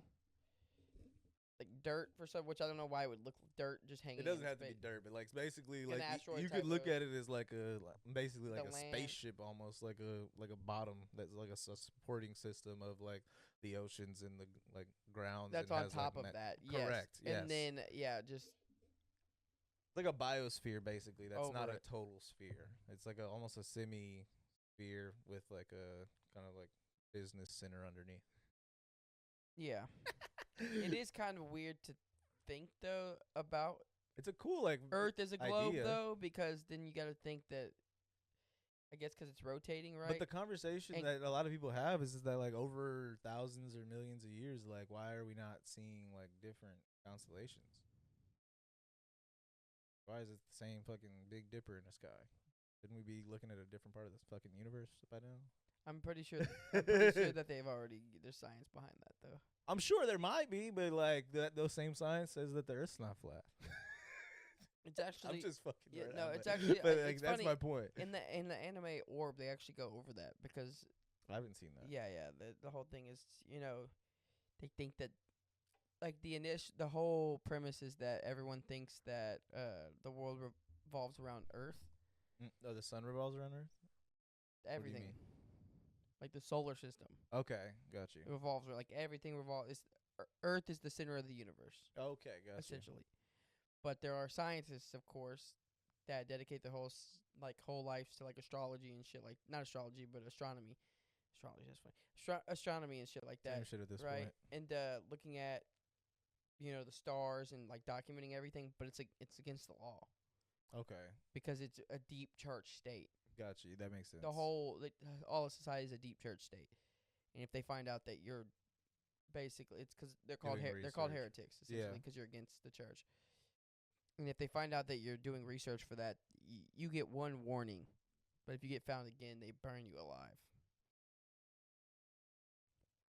like dirt for some, which I don't know why it would look dirt just hanging. It doesn't in have to be space. dirt, but like basically, An like asteroid you type could look of- at it as like basically like the a land. spaceship, almost like a bottom that's like a supporting system of like the oceans and the like grounds. That's and on has, top like, of that. Correct. Yes. Yes. And then just It's like a biosphere, basically. That's not Over a total sphere. It's like almost a semi-sphere with like a kind of like business center underneath. yeah. It is kind of weird to think though about It's a cool like Earth as a globe idea. though, because then you got to think that I guess because it's rotating, right? But the conversation And- that a lot of people have is that like over thousands or millions of years, like why are we not seeing like different constellations? Why is it the same fucking Big Dipper in the sky? Shouldn't we be looking at a different part of this fucking universe by now? I'm pretty sure. I'm pretty sure that they've already there's science behind that though. I'm sure there might be, but like those same science says that the Earth's not flat. It's actually I'm just fucking. yeah, around, no, but- it's actually But like, it's that's funny. my point. In the anime Orb, they actually go over that because I haven't seen that. yeah, the whole thing is they think that like the whole premise is that everyone thinks that the world revolves around Earth. Oh, the sun revolves around Earth. do you Everything, mean? like the solar system, Okay, got you. revolves like everything revolves. Earth is the center of the universe. Okay, got you. Essentially. But there are scientists, of course, that dedicate their whole lives to like astrology and shit, like not astrology but astronomy. Astrology, that's funny. Astronomy and shit like that, Same shit at this right? point. And looking at the stars and like documenting everything, but it's against the law Okay, because it's a deep church state. got you. That makes sense. All of society is a deep church state, and if they find out that you're basically, it's because they're called Doing they're called research. heretics essentially because you're against the church. And if they find out that you're doing research for that, you get one warning. But if you get found again, they burn you alive.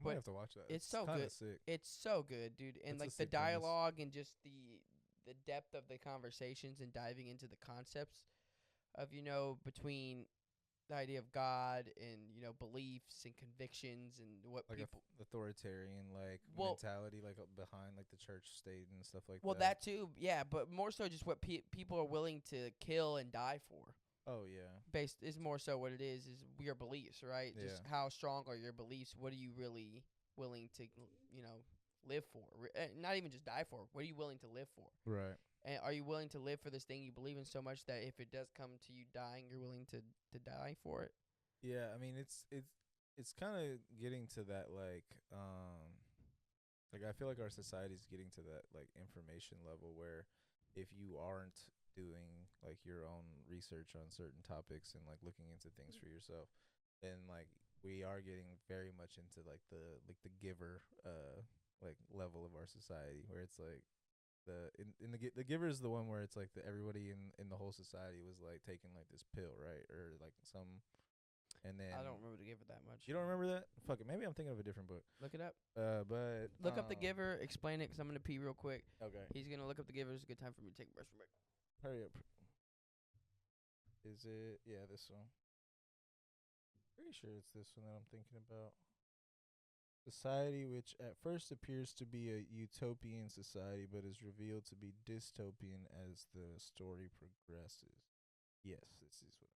I might but have to watch that. it's so kinda good. Sick. It's so good, dude. And That's a like the sick premise. dialogue and just the depth of the conversations and diving into the concepts of between the idea of God and beliefs and convictions and what Like people. authoritarian Well- mentality, like behind like the church state and stuff like Well, that. that too, yeah, but more so just what people are willing to kill and die for. Oh yeah. Based is more so what it is your beliefs, right? Just Yeah. how strong are your beliefs? What are you really willing to live for? Not even just die for. What are you willing to live for? Right. And are you willing to live for this thing you believe in so much that if it does come to you dying, you're willing to die for it? Yeah, I mean it's kind of getting to that like I feel like our society's getting to that like information level where if you aren't doing like your own research on certain topics and like looking into things for yourself, then like we are getting very much into like the giver like level of our society, where it's like the giver is the one where it's like everybody in the whole society was like taking like this pill, right, or like some, and then I don't remember The Giver that much. you don't remember that? Fuck it, maybe I'm thinking of a different book. Look it up. But Look up The Giver. Explain it, 'cause I'm gonna pee real quick. Okay, He's gonna look up The Giver. It's a good time for me to take a restroom break. hurry up. Is it? Yeah, this one. Pretty sure it's this one that I'm thinking about. Society which at first appears to be a utopian society but is revealed to be dystopian as the story progresses. Yes, this is what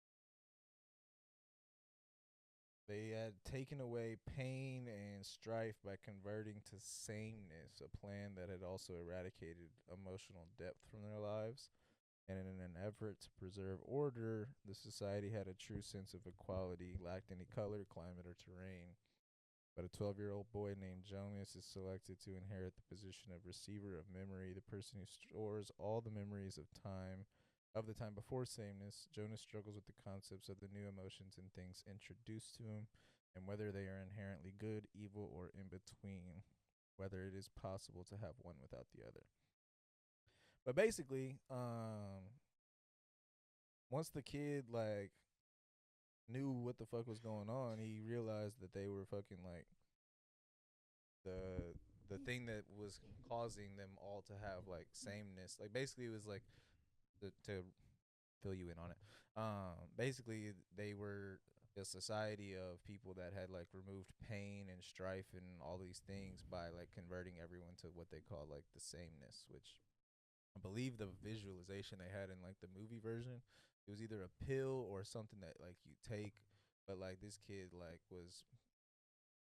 they had taken away pain and strife by converting to sameness, a plan that had also eradicated emotional depth from their lives. And in an effort to preserve order, the society had a true sense of equality, lacked any color, climate, or terrain. But a 12-year-old boy named Jonas is selected to inherit the position of receiver of memory, the person who stores all the memories of the time before sameness. Jonas struggles with the concepts of the new emotions and things introduced to him, and whether they are inherently good, evil, or in between, whether it is possible to have one without the other. But basically, once the kid like knew what the fuck was going on, he realized that they were fucking like the thing that was causing them all to have like sameness. Like basically, it was like to fill you in on it. Basically, they were a society of people that had like removed pain and strife and all these things by like converting everyone to what they call like the sameness, which I believe the visualization they had in like the movie version, it was either a pill or something that like you take, but like this kid like was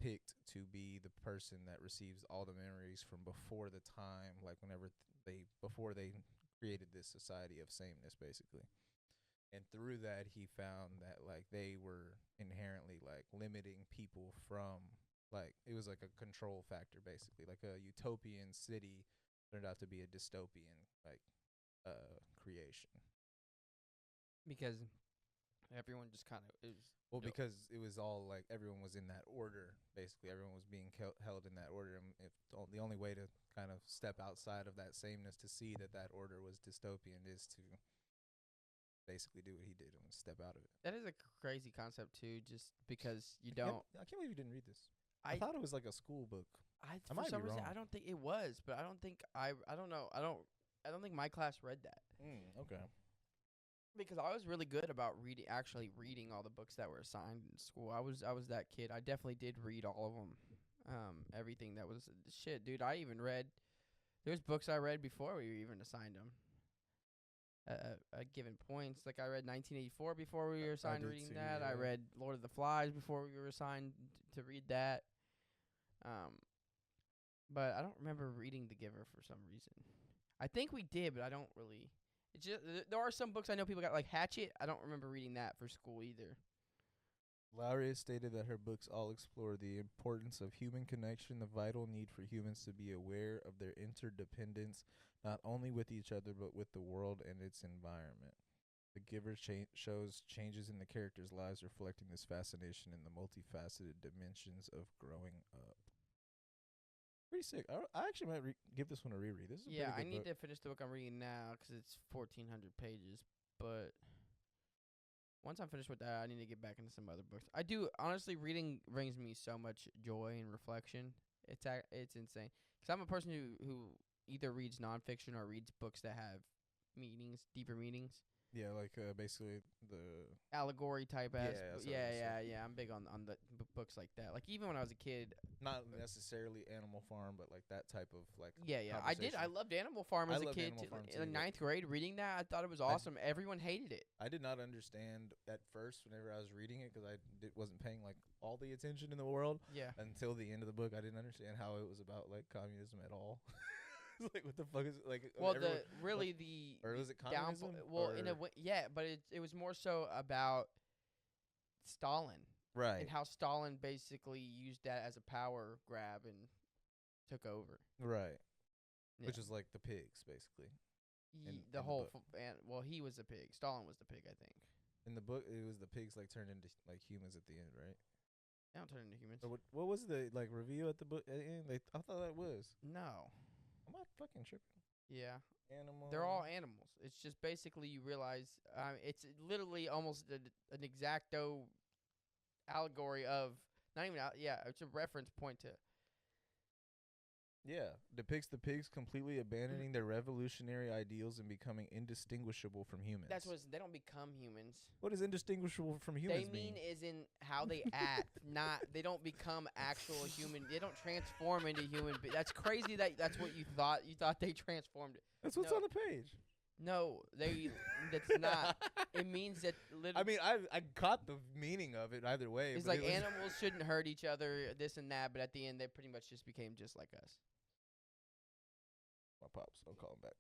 picked to be the person that receives all the memories from before the time, like whenever before they created this society of sameness basically. And through that he found that like they were inherently like limiting people from, like it was like a control factor basically, like a utopian city turned out to be a dystopian like creation. Because everyone just kind of is. Well, because it was all like everyone was in that order. Basically, everyone was being held in that order, and if the only way to kind of step outside of that sameness to see that that order was dystopian is to basically do what he did and step out of it. That is a crazy concept too. Just because you I can't believe you didn't read this. I I thought it was like a school book. for might some be reason wrong. I don't think it was, but I don't think I don't know. I don't think my class read that. Okay. Because I was really good about actually reading all the books that were assigned in school. I was that kid. I definitely did read all of them. Everything that was shit, dude. I even read. There's books I read before we even assigned them. Given points, like I read 1984 before we were assigned reading too, that. I yeah. read Lord of the Flies before we were assigned to read that. But I don't remember reading The Giver for some reason. I think we did, but I don't really. It's just there are some books I know people got, like Hatchet. I don't remember reading that for school either. Laurea stated that her books all explore the importance of human connection, the vital need for humans to be aware of their interdependence, not only with each other, but with the world and its environment. The Giver shows changes in the characters' lives, reflecting this fascination in the multifaceted dimensions of growing up. Pretty sick. I actually might give this one a reread. This is a Yeah, I pretty good need book. to finish the book I'm reading now 'cause it's 1,400 pages. But once I'm finished with that, I need to get back into some other books. I do honestly. Reading brings me so much joy and reflection. It's insane. 'Cause I'm a person who either reads nonfiction or reads books that have meanings, deeper meanings. Yeah, like basically the Allegory type Yeah, as that's what I was gonna say. I'm big on the books like that. Like even when I was a kid, not necessarily Animal Farm, but like that type of like I did. I conversation. loved Animal Farm I as a loved kid. Animal Farm In too, but ninth grade, reading that, I thought it was awesome. Everyone hated it. I did not understand at first whenever I was reading it because wasn't paying like all the attention in the world Yeah. until the end of the book. I didn't understand how it was about like communism at all. It's like what the fuck is it? Like Well, everyone, or was it communism? in a way, yeah, but it was more so about Stalin right, and how Stalin basically used that as a power grab and took over. right, Yeah. which is like the pigs basically. in The the whole book. well, he was a pig. Stalin was the pig, I think. In the book, it was the pigs like turned into like humans at the end, right? They don't turn into humans. Or what was the like reveal at the book at the end? I thought that was. No. Am I fucking tripping? Yeah. Animal. They're all animals. It's just basically you realize it's literally almost an exacto allegory of not even it's a reference point to. Yeah, depicts the pigs completely abandoning their revolutionary ideals and becoming indistinguishable from humans. That's what they don't become humans. What does indistinguishable from humans They mean is in how they act, not they don't become actual human. They don't transform into human. That's crazy. That's what you thought. You thought they transformed. That's what's on the page. No, that's not. It means that literally. I mean, I caught the meaning of it either way. It's like animals shouldn't hurt each other, this and that, but at the end they pretty much just became just like us. My pops, I'll call him back.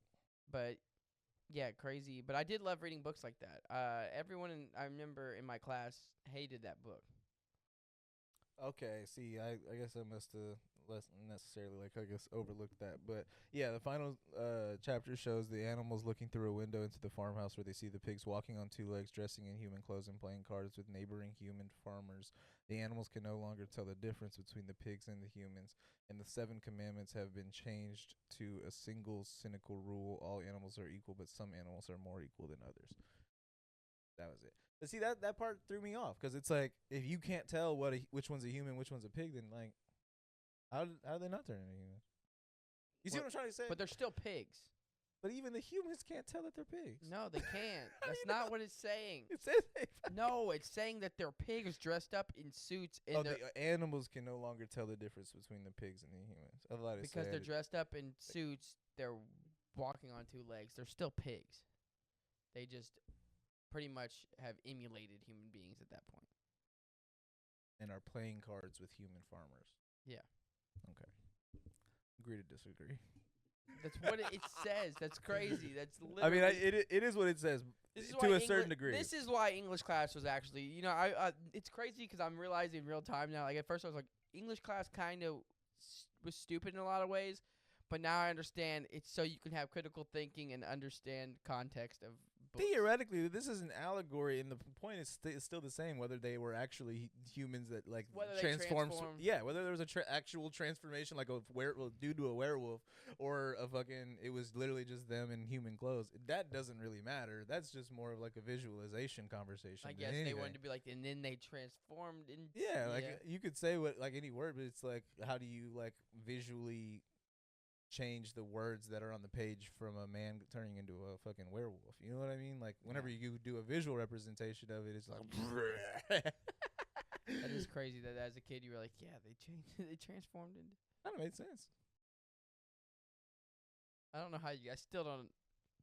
But yeah, crazy. But I did love reading books like that. Everyone I remember in my class hated that book. Okay, see, I guess I must have less necessarily overlooked that, but yeah, the final chapter shows the animals looking through a window into the farmhouse where they see the pigs walking on two legs, dressing in human clothes and playing cards with neighboring human farmers. The animals can no longer tell the difference between the pigs and the humans, and the 7 commandments have been changed to a single cynical rule: all animals are equal, but some animals are more equal than others. That was it. But see, that part threw me off, because it's like, if you can't tell which one's a human, which one's a pig, then like, how do they not turn into humans? You see what I'm trying to say? But they're still pigs. But even the humans can't tell that they're pigs. No, they can't. That's not what it's saying. It says no, it's saying that they're pigs dressed up in suits. And the animals can no longer tell the difference between the pigs and the humans. Because they're dressed up in suits, they're walking on 2 legs. They're still pigs. They just pretty much have emulated human beings at that point. And are playing cards with human farmers. Yeah. Okay. Agree to disagree. That's what it says. That's crazy. That's literally. I mean, it is what it says to a certain degree. This is why English class was actually, it's crazy because I'm realizing in real time now. Like at first I was like, English class kind of was stupid in a lot of ways, but now I understand it's so you can have critical thinking and understand context of. Theoretically, this is an allegory, and the point is still the same. Whether they were actually humans that like transformed, whether there was a actual transformation, like a werewolf due to a werewolf, or it was literally just them in human clothes. That doesn't really matter. That's just more of like a visualization conversation. I guess they wanted to be like, and then they transformed into. Yeah, like you could say any word, but it's like, how do you like visually change the words that are on the page from a man turning into a fucking werewolf? You know what I mean? Like whenever you do a visual representation of it, it's like that is crazy that as a kid you were like, yeah, they transformed into. That made sense. I don't know how I still don't.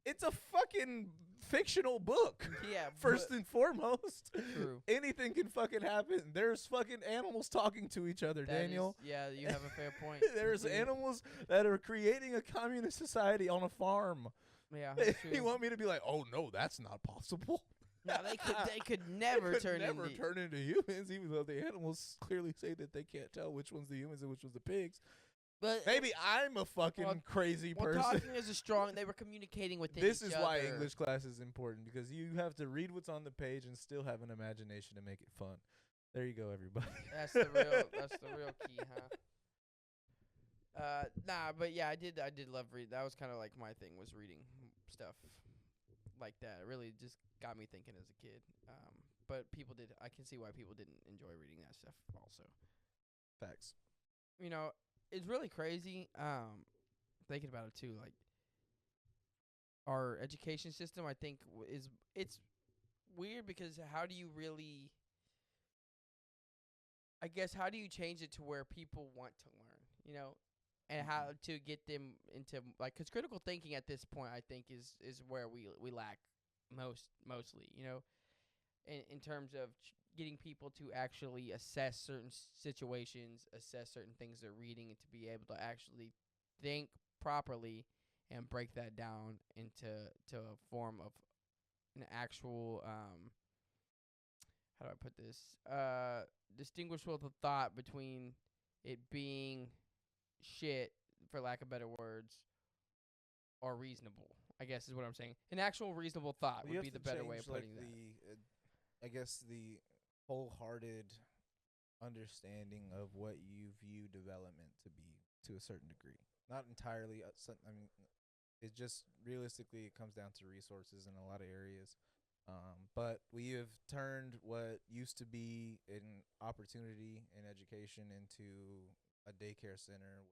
It's a fucking fictional book. Yeah. First and foremost. True. Anything can fucking happen. There's fucking animals talking to each other, Daniel. Yeah, you have a fair point. There's animals that are creating a communist society on a farm. Yeah. You want me to be like, oh no, that's not possible? No, they could never turn into humans, even though the animals clearly say that they can't tell which one's the humans and which one's the pigs. But maybe I'm a fucking crazy person. Talking is a strong. They were communicating with this is why English class is important, because you have to read what's on the page and still have an imagination to make it fun. There you go, everybody. That's the real key, huh? But yeah, I did love reading. That was kind of like my thing, was reading stuff like that. It really just got me thinking as a kid. But I can see why people didn't enjoy reading that stuff also. Facts. It's really crazy, thinking about it too. Like our education system, I think it's weird, because how do you really? I guess how do you change it to where people want to learn? And how to get them into because critical thinking at this point, I think is where we lack mostly. In terms of getting people to actually assess certain situations, assess certain things they're reading, and to be able to actually think properly and break that down into a form of an actual how do I put this? Distinguishable thought between it being shit, for lack of better words, or reasonable, I guess is what I'm saying. An actual reasonable thought would be the better way of putting that. I guess the wholehearted understanding of what you view development to be to a certain degree. Not entirely. I mean, it just realistically it comes down to resources in a lot of areas. But we have turned what used to be an opportunity in education into a daycare center.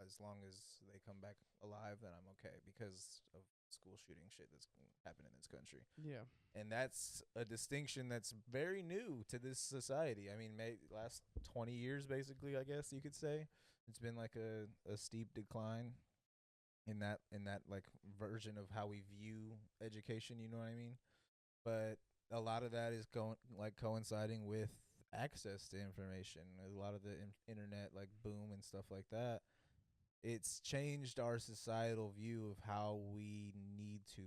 As long as they come back alive, then I'm okay because of school shooting shit that's happened in this country. Yeah. And that's a distinction that's very new to this society. I mean, last 20 years, basically, I guess you could say. It's been like a steep decline in that like version of how we view education. You know what I mean? But a lot of that is going like coinciding with access to information. A lot of the internet like boom and stuff like that. It's changed our societal view of how we need to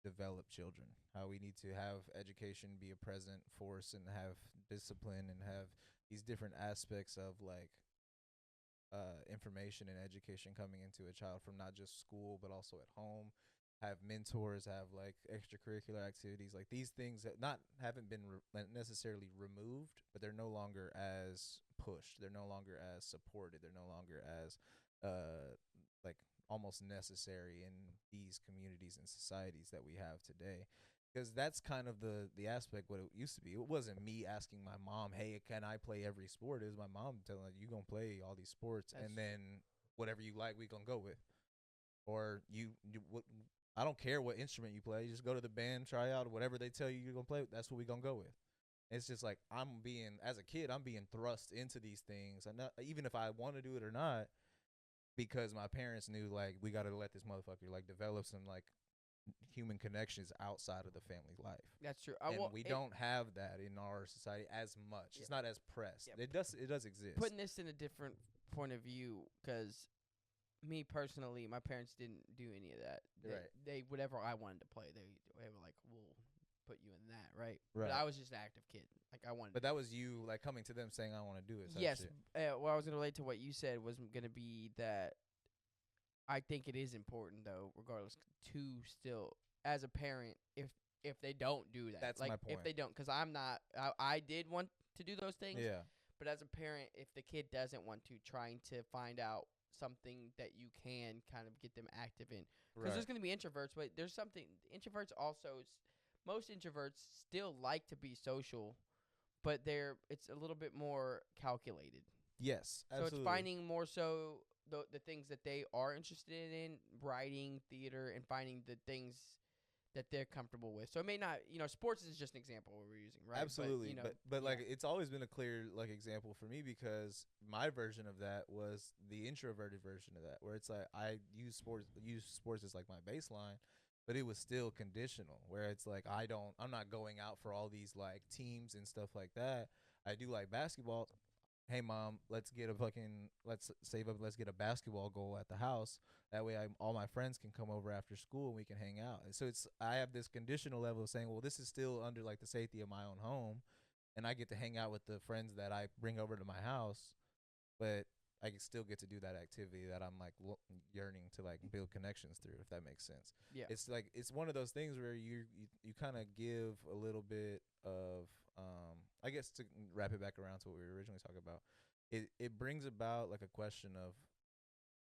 develop children, how we need to have education be a present force and have discipline and have these different aspects of like information and education coming into a child from not just school but also at home. Have mentors, have like extracurricular activities, like these things that not haven't been necessarily removed, but they're no longer as pushed. They're no longer as supported. They're no longer as like almost necessary in these communities and societies that we have today, because that's kind of the aspect what it used to be. It wasn't me asking my mom, hey, can I play every sport? It was my mom telling like, you gonna play all these sports. That's and then whatever you like we gonna go with. Or what, I don't care what instrument you play, you just go to the band, try out whatever they tell you you're gonna play, that's what we gonna go with. It's just like I'm being, as a kid, I'm being thrust into these things, and not, even if I want to do it or not, because my parents knew like we got to let this motherfucker like develop some like human connections outside of the family life. That's true. And we don't have that in our society as much. Yeah. It's not as pressed. Yeah. It does exist. Putting this in a different point of view, because me personally, my parents didn't do any of that. They whatever I wanted to play, they were like, we'll put you in that, right? But I was just an active kid. Like I wanted. But that was you like coming to them saying I want to do it. Yes. What I was gonna relate to what you said was gonna be that I think it is important though, regardless, to still as a parent, if they don't do that, that's like my point. if they don't, because I did want to do those things. Yeah. But as a parent, if the kid doesn't want to, trying to find out something that you can kind of get them active in. Because there's going to be introverts, but there's something, introverts also, most introverts still like to be social, but it's a little bit more calculated. Yes, absolutely. So it's finding more so the things that they are interested in, writing, theater, and finding the things that they're comfortable with. So it may not, sports is just an example we're using, right? Absolutely. But like it's always been a clear like example for me, because my version of that was the introverted version of that, where it's like I use sports as like my baseline, but it was still conditional, where it's like I'm not going out for all these like teams and stuff like that. I do like basketball. Hey mom, let's save up, let's get a basketball goal at the house. That way all my friends can come over after school and we can hang out. And so I have this conditional level of saying, well, this is still under like the safety of my own home, and I get to hang out with the friends that I bring over to my house, but I can still get to do that activity that I'm like yearning to like build connections through, if that makes sense. Yeah. It's like it's one of those things where you kind of give a little bit of I guess to wrap it back around to what we were originally talking about. It brings about like a question of,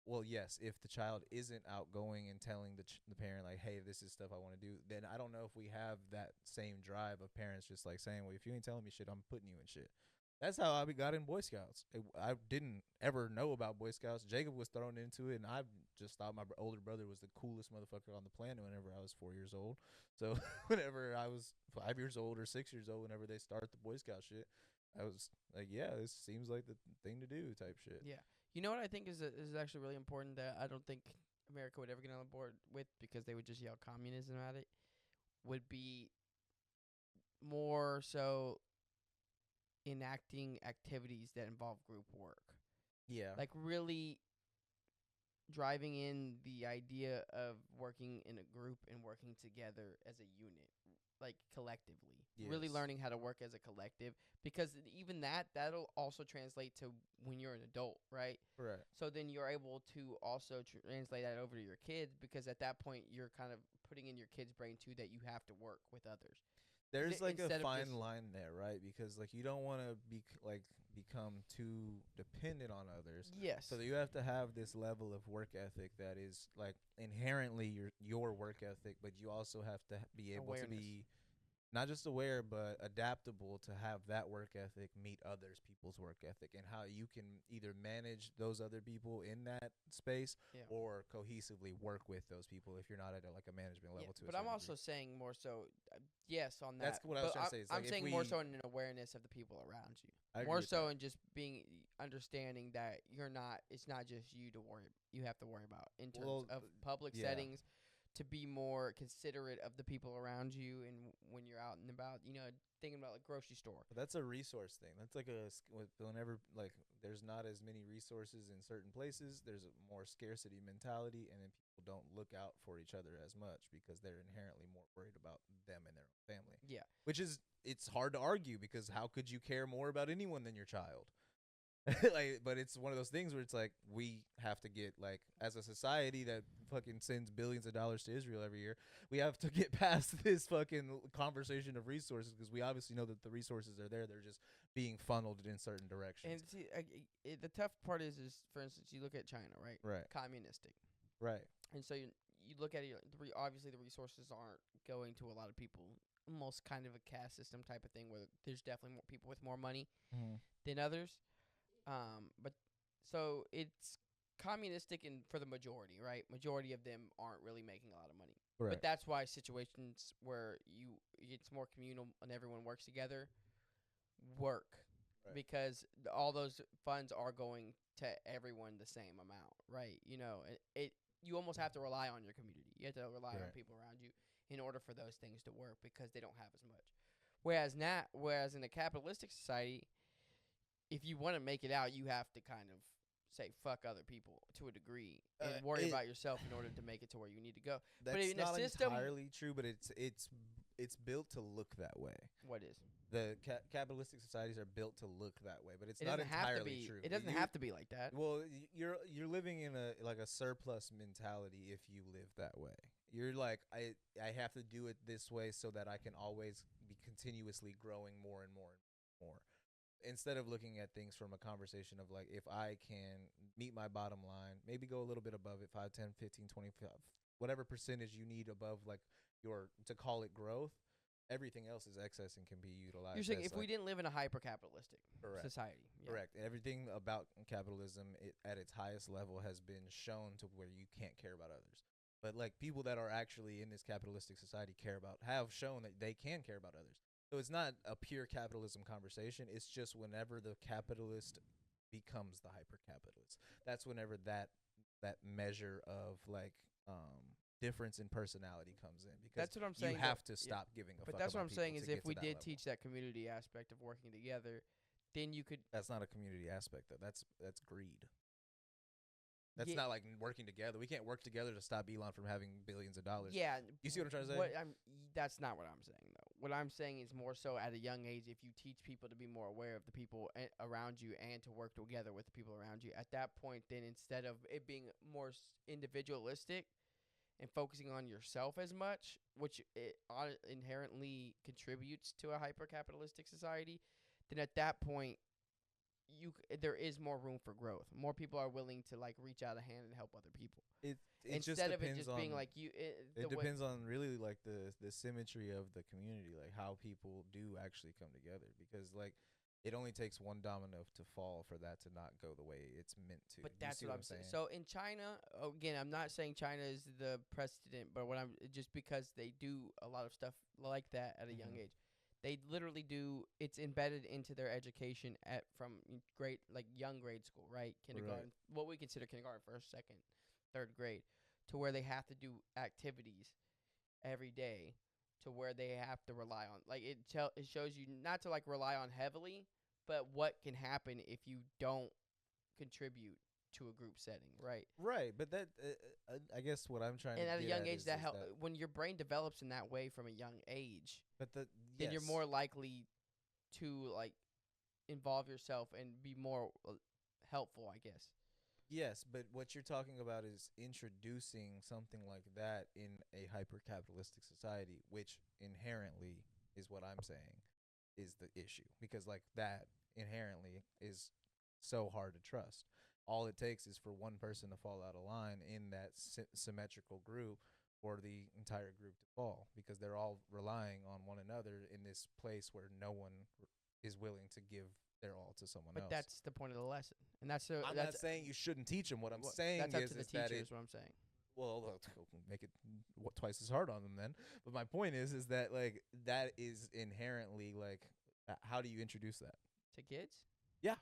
well, yes, if the child isn't outgoing and telling the parent like, hey, this is stuff I want to do, then I don't know if we have that same drive of parents just like saying, well, if you ain't telling me shit, I'm putting you in shit. That's how I got in Boy Scouts. I didn't ever know about Boy Scouts. Jacob was thrown into it, and I just thought my older brother was the coolest motherfucker on the planet whenever I was 4 years old. So whenever I was 5 years old or 6 years old, whenever they start the Boy Scout shit, I was like, yeah, this seems like the thing to do type shit. Yeah. You know what I think is actually really important that I don't think America would ever get on board with, because they would just yell communism at it, would be more so enacting activities that involve group work. Yeah. Like really driving in the idea of working in a group and working together as a unit, like collectively. Yes. Really learning how to work as a collective, because even that'll also translate to when you're an adult, right? Right. So then you're able to also translate that over to your kids, because at that point you're kind of putting in your kid's brain too that you have to work with others. there's like a instead of fine just line there, right? Because like you don't want to become too dependent on others. yes, So that you have to have this level of work ethic that is like inherently your work ethic, but you also have to be able to awareness. be not just aware but adaptable to have that work ethic meet others people's work ethic, and how you can either manage those other people in that space Yeah. or cohesively work with those people if you're not at like a management Yeah, level to a but I'm certain also degree. saying more so, yes, on That's that. what I was But trying to say. It's I'm like if saying more we so in an awareness of the people around you. I agree More with so that. in just being understanding that you're not. It's not just you to worry. You have to worry about in terms Well, of public yeah. settings, to be more considerate of the people around you, and when you're out and about, thinking about like grocery store. But that's a resource thing. That's like whenever like there's not as many resources in certain places, there's a more scarcity mentality, and then people don't look out for each other as much because they're inherently more worried about them and their own family. Yeah. Which is it's hard to argue because how could you care more about anyone than your child? Like, but it's one of those things where it's like we have to get like as a society that fucking sends billions of dollars to Israel every year, we have to get past this fucking conversation of resources because we obviously know that the resources are there. They're just being funneled in certain directions. And see, the tough part is, for instance, you look at China, right? Right. Communistic. Right. And so you look at it, obviously the resources aren't going to a lot of people. Almost kind of a caste system type of thing where there's definitely more people with more money than others. But so it's communistic for the majority, right? Majority of them aren't really making a lot of money. Right. But that's why situations where it's more communal and everyone works together work, Right. because all those funds are going to everyone the same amount, right? You almost have to rely on your community. You have to rely on Right. people around you in order for those things to work because they don't have as much. Whereas in a capitalistic society, if you want to make it out, you have to kind of say fuck other people to a degree and worry about yourself in order to make it to where you need to go. That's But in a not system, entirely true, but it's built to look that way. what is? The capitalistic societies are built to look that way, but it's It not doesn't have to entirely be. true. It doesn't have to be like that. Well, you're living in a like a surplus mentality if you live that way. You're like I have to do it this way so that I can always be continuously growing more and more and more. Instead of looking at things from a conversation of like if I can meet my bottom line, maybe go a little bit above it, 5, 10, 15, 25, whatever percentage you need above like your to call it growth, everything else is excess and can be utilized. You're saying as if we didn't live in a hyper-capitalistic Correct. society. Yeah. Correct. Everything about capitalism at its highest level has been shown to where you can't care about others. But like people that are actually in this capitalistic society have shown that they can care about others. So it's not a pure capitalism conversation. It's just whenever the capitalist becomes the hyper capitalist. That's whenever that measure of like difference in personality comes in, because That's what I'm saying. you have to stop giving a But fuck that's what about I'm saying people is to if get we to that did level. teach that community aspect of working together, then you could. That's not a community aspect though. That's greed. That's Yeah. not like working together. We can't work together to stop Elon from having billions of dollars. Yeah. You see what I'm trying to say? That's not what I'm saying though. What I'm saying is more so at a young age, if you teach people to be more aware of the people around you and to work together with the people around you, at that point, then instead of it being more individualistic and focusing on yourself as much, which it inherently contributes to a hyper-capitalistic society, then at that point, there is more room for growth. More people are willing to like reach out a hand and help other people. It Instead just of it depends just on, being like you. it depends on really like the symmetry of the community, like how people do actually come together, because like it only takes one domino to fall for that to not go the way it's meant to. But You that's see what I'm saying. So in China, again, I'm not saying China is the precedent, but just because they do a lot of stuff like that at a young age. They literally do. It's embedded into their education from young grade school, right? Kindergarten, what we consider kindergarten, first, second, third grade, to where they have to do activities every day, to where they have to rely on it shows you not to like rely on heavily, but what can happen if you don't contribute to a group setting, right? Right, but that I guess what I'm trying And to at a get young at age, is that when your brain develops in that way from a young age, but then you're more likely to like involve yourself and be more helpful, I guess. Yes, but what you're talking about is introducing something like that in a hyper capitalistic society, which inherently is what I'm saying is the issue, because like that inherently is so hard to trust. All it takes is for one person to fall out of line in that symmetrical group for the entire group to fall, because they're all relying on one another in this place where no one is willing to give their all to someone But else. that's the point of the lesson, and that's I'm not saying you shouldn't teach them. What I'm saying that's up is to the that teacher. Is what I'm saying. well, make it twice as hard on them then. But my point is that like that is inherently like, how do you introduce that to kids? Yeah,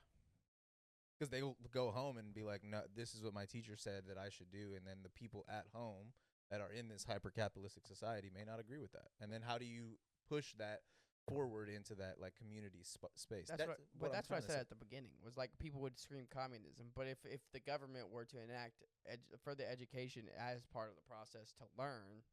because they will go home and be like, no, this is what my teacher said that I should do, and then the people at home that are in this hyper capitalistic society may not agree with that. And then how do you push that forward into that like community space? That's what I said at the beginning, was like people would scream communism, but if the government were to enact further education as part of the process to learn,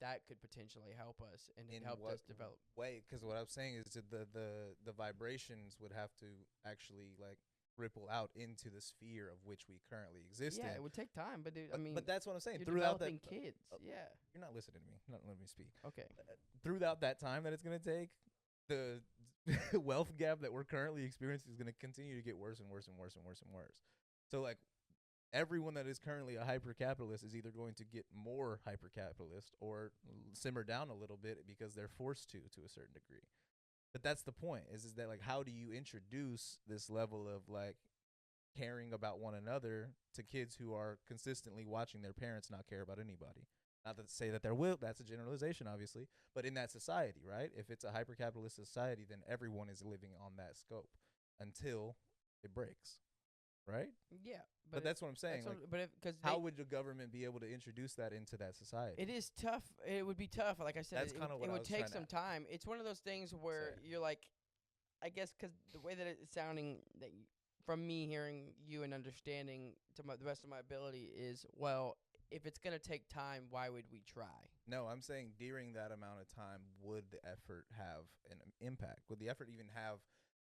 that could potentially help us and help us develop. Way, because what I'm saying is that the vibrations would have to actually like ripple out into the sphere of which we currently exist in. Yeah, it would take time, but I mean, but that's what I'm saying. You're developing kids. Yeah, you're not listening to me. Not letting me speak. Okay. Throughout that time that it's going to take, the wealth gap that we're currently experiencing is going to continue to get worse and worse and worse and worse and worse. So like everyone that is currently a hyper capitalist is either going to get more hyper capitalist or simmer down a little bit because they're forced to a certain degree. But that's the point, is that like, how do you introduce this level of like caring about one another to kids who are consistently watching their parents not care about anybody? Not to say that there will, that's a generalization, obviously, but in that society, right? If it's a hyper-capitalist society, then everyone is living on that scope until it breaks, right? Yeah, but that's what I'm saying. How would the government be able to introduce that into that society? It is tough. It would be tough. Like I said, that's kind of what it would take some time. It's one of those things where you're like, I guess, because the way that it's sounding, that from me hearing you and understanding to the best of my ability is, well, if it's going to take time, why would we try? No, I'm saying during that amount of time, would the effort have an impact? Would the effort even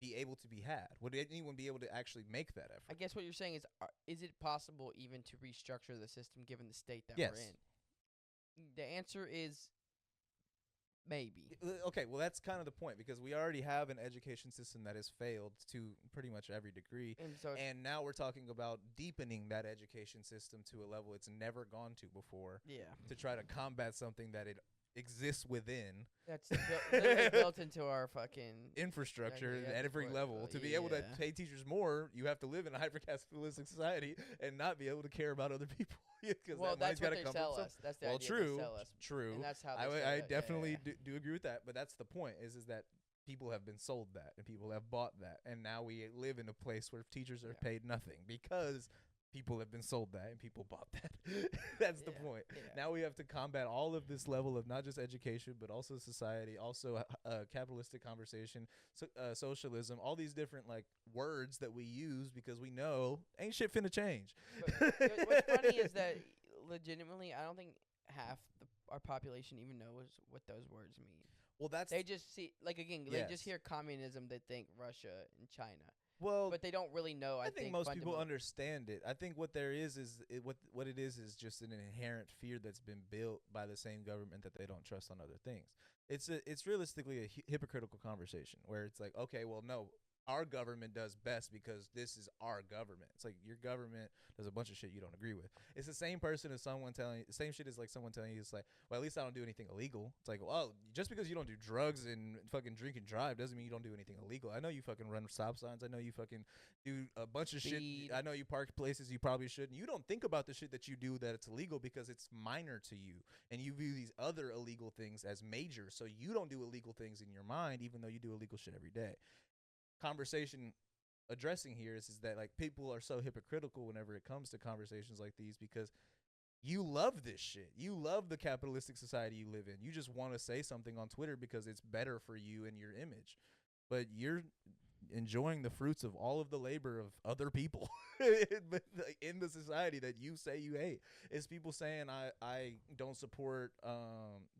be able to be had? Would anyone be able to actually make that effort? I guess what you're saying is it possible even to restructure the system given the state that yes. we're in? The answer is maybe. Okay, well, that's kind of the point, because we already have an education system that has failed to pretty much every degree. And now we're talking about deepening that education system to a level it's never gone to before. Yeah. To try to combat something that it exists within. That's built into our fucking infrastructure at every level. To be able to pay teachers more, you have to live in a hyper-capitalistic society and not be able to care about other people. Well, that's what they sell us. That's the idea they sell us. True. And that's how I definitely do agree with that, but that's the point, is that people have been sold that and people have bought that, and now we live in a place where teachers are paid nothing because people have been sold that and people bought that. That's the point. Yeah. Now we have to combat all of this level of not just education, but also society, also capitalistic conversation, socialism, all these different like words that we use because we know ain't shit finna change. But what's funny is that legitimately, I don't think half our population even knows what those words mean. Well, they just see, like, again, they just hear communism, they think Russia and China. Well, but they don't really know. I think most people understand it. I think what there is what it is just an inherent fear that's been built by the same government that they don't trust on other things. It's realistically a hypocritical conversation where it's like, okay, well, no, our government does best because this is our government. It's like your government does a bunch of shit you don't agree with. It's the same person as someone telling you, the same shit as like someone telling you, it's like, well, at least I don't do anything illegal. It's like, well, just because you don't do drugs and fucking drink and drive doesn't mean you don't do anything illegal. I know you fucking run stop signs. I know you fucking do a bunch of shit. I know you park places you probably shouldn't. You don't think about the shit that you do that it's illegal because it's minor to you. And you view these other illegal things as major. So you don't do illegal things in your mind, even though you do illegal shit every day. Conversation addressing here is that like people are so hypocritical whenever it comes to conversations like these because you love this shit. You love the capitalistic society you live in. You just want to say something on Twitter because it's better for you and your image. But you're enjoying the fruits of all of the labor of other people in the society that you say you hate. It's people saying I don't support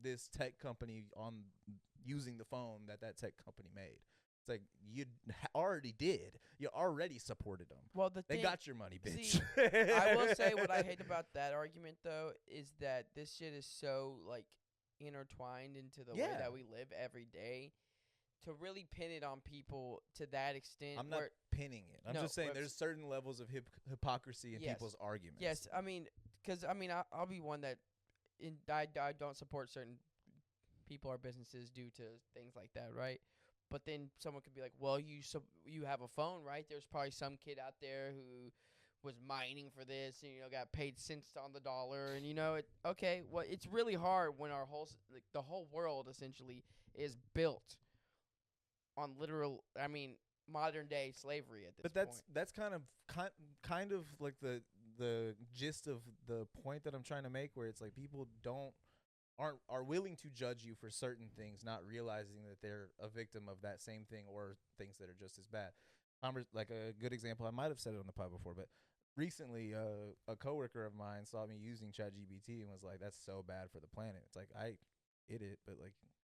this tech company on using the phone that tech company made. It's like you already did. You already supported them. Well, they got your money, bitch. See, I will say what I hate about that argument, though, is that this shit is so, like, intertwined into the way that we live every day. To really pin it on people to that extent. I'm not pinning it. I'm just saying there's certain levels of hypocrisy in people's arguments. Yes, I mean, because I'll be one that I don't support certain people or businesses due to things like that, right? But then someone could be like, well, you have a phone, right? There's probably some kid out there who was mining for this and, got paid cents on the dollar. And, okay, well, it's really hard when our the whole world essentially is built on modern day slavery at this point. But that's kind of like the gist of the point that I'm trying to make, where it's like people are willing to judge you for certain things, not realizing that they're a victim of that same thing or things that are just as bad. Like a good example, I might have said it on the pod before, but recently a coworker of mine saw me using ChatGPT and was like, "That's so bad for the planet." It's like, I get it, but like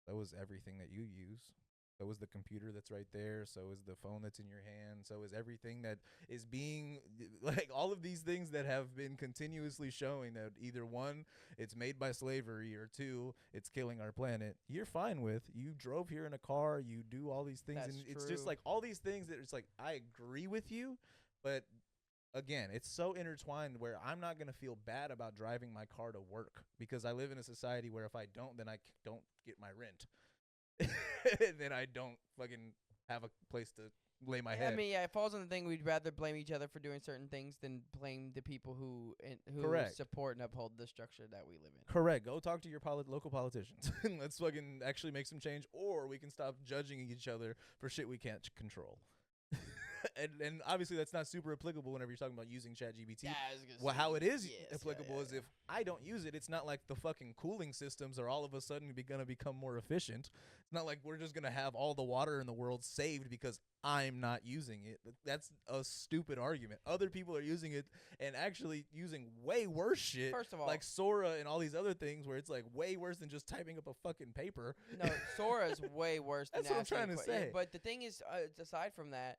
that was everything that you use. So is the computer that's right there. So is the phone that's in your hand. So is everything that is being, like, all of these things that have been continuously showing that either one, it's made by slavery, or two, it's killing our planet. You're fine with. You drove here in a car. You do all these things. That's and true. It's just like all these things that it's like, I agree with you, but again, it's so intertwined where I'm not going to feel bad about driving my car to work because I live in a society where if I don't, then I don't get my rent. And then I don't fucking have a place to lay my head. I mean, it falls on the thing we'd rather blame each other for doing certain things than blame the people who support and uphold the structure that we live in. Correct. Go talk to your local politicians. Let's fucking actually make some change, or we can stop judging each other for shit we can't control. And obviously that's not super applicable whenever you're talking about using ChatGPT. Yeah, well, how it is applicable is if I don't use it, it's not like the fucking cooling systems are all of a sudden going to become more efficient. It's not like we're just going to have all the water in the world saved because I'm not using it. That's a stupid argument. Other people are using it and actually using way worse shit. First of all, like Sora and all these other things where it's like way worse than just typing up a fucking paper. No, Sora is way worse than That's what I'm trying to say. But the thing is, aside from that,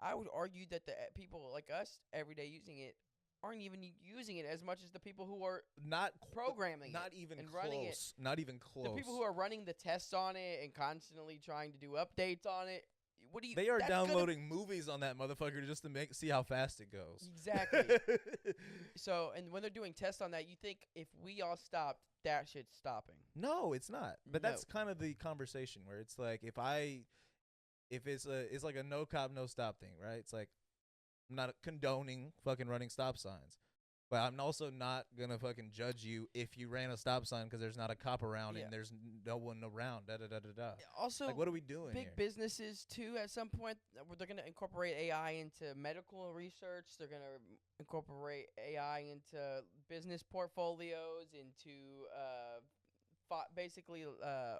I would argue that the people like us every day using it aren't even using it as much as the people who are not programming not it even and close. running it. Not even close. The people who are running the tests on it and constantly trying to do updates on it. What do you? They are downloading movies on that motherfucker just to see how fast it goes. Exactly. So, and when they're doing tests on that, you think if we all stopped, that shit's stopping. No, it's not. But that's kind of the conversation where it's like if it's like a no cop no stop thing, right? It's like I'm not condoning fucking running stop signs, but I'm also not gonna fucking judge you if you ran a stop sign because there's not a cop around and there's no one around. Da da da da da. Also, like, what are we doing? Big businesses too. At some point, they're gonna incorporate AI into medical research. They're gonna incorporate AI into business portfolios, into basically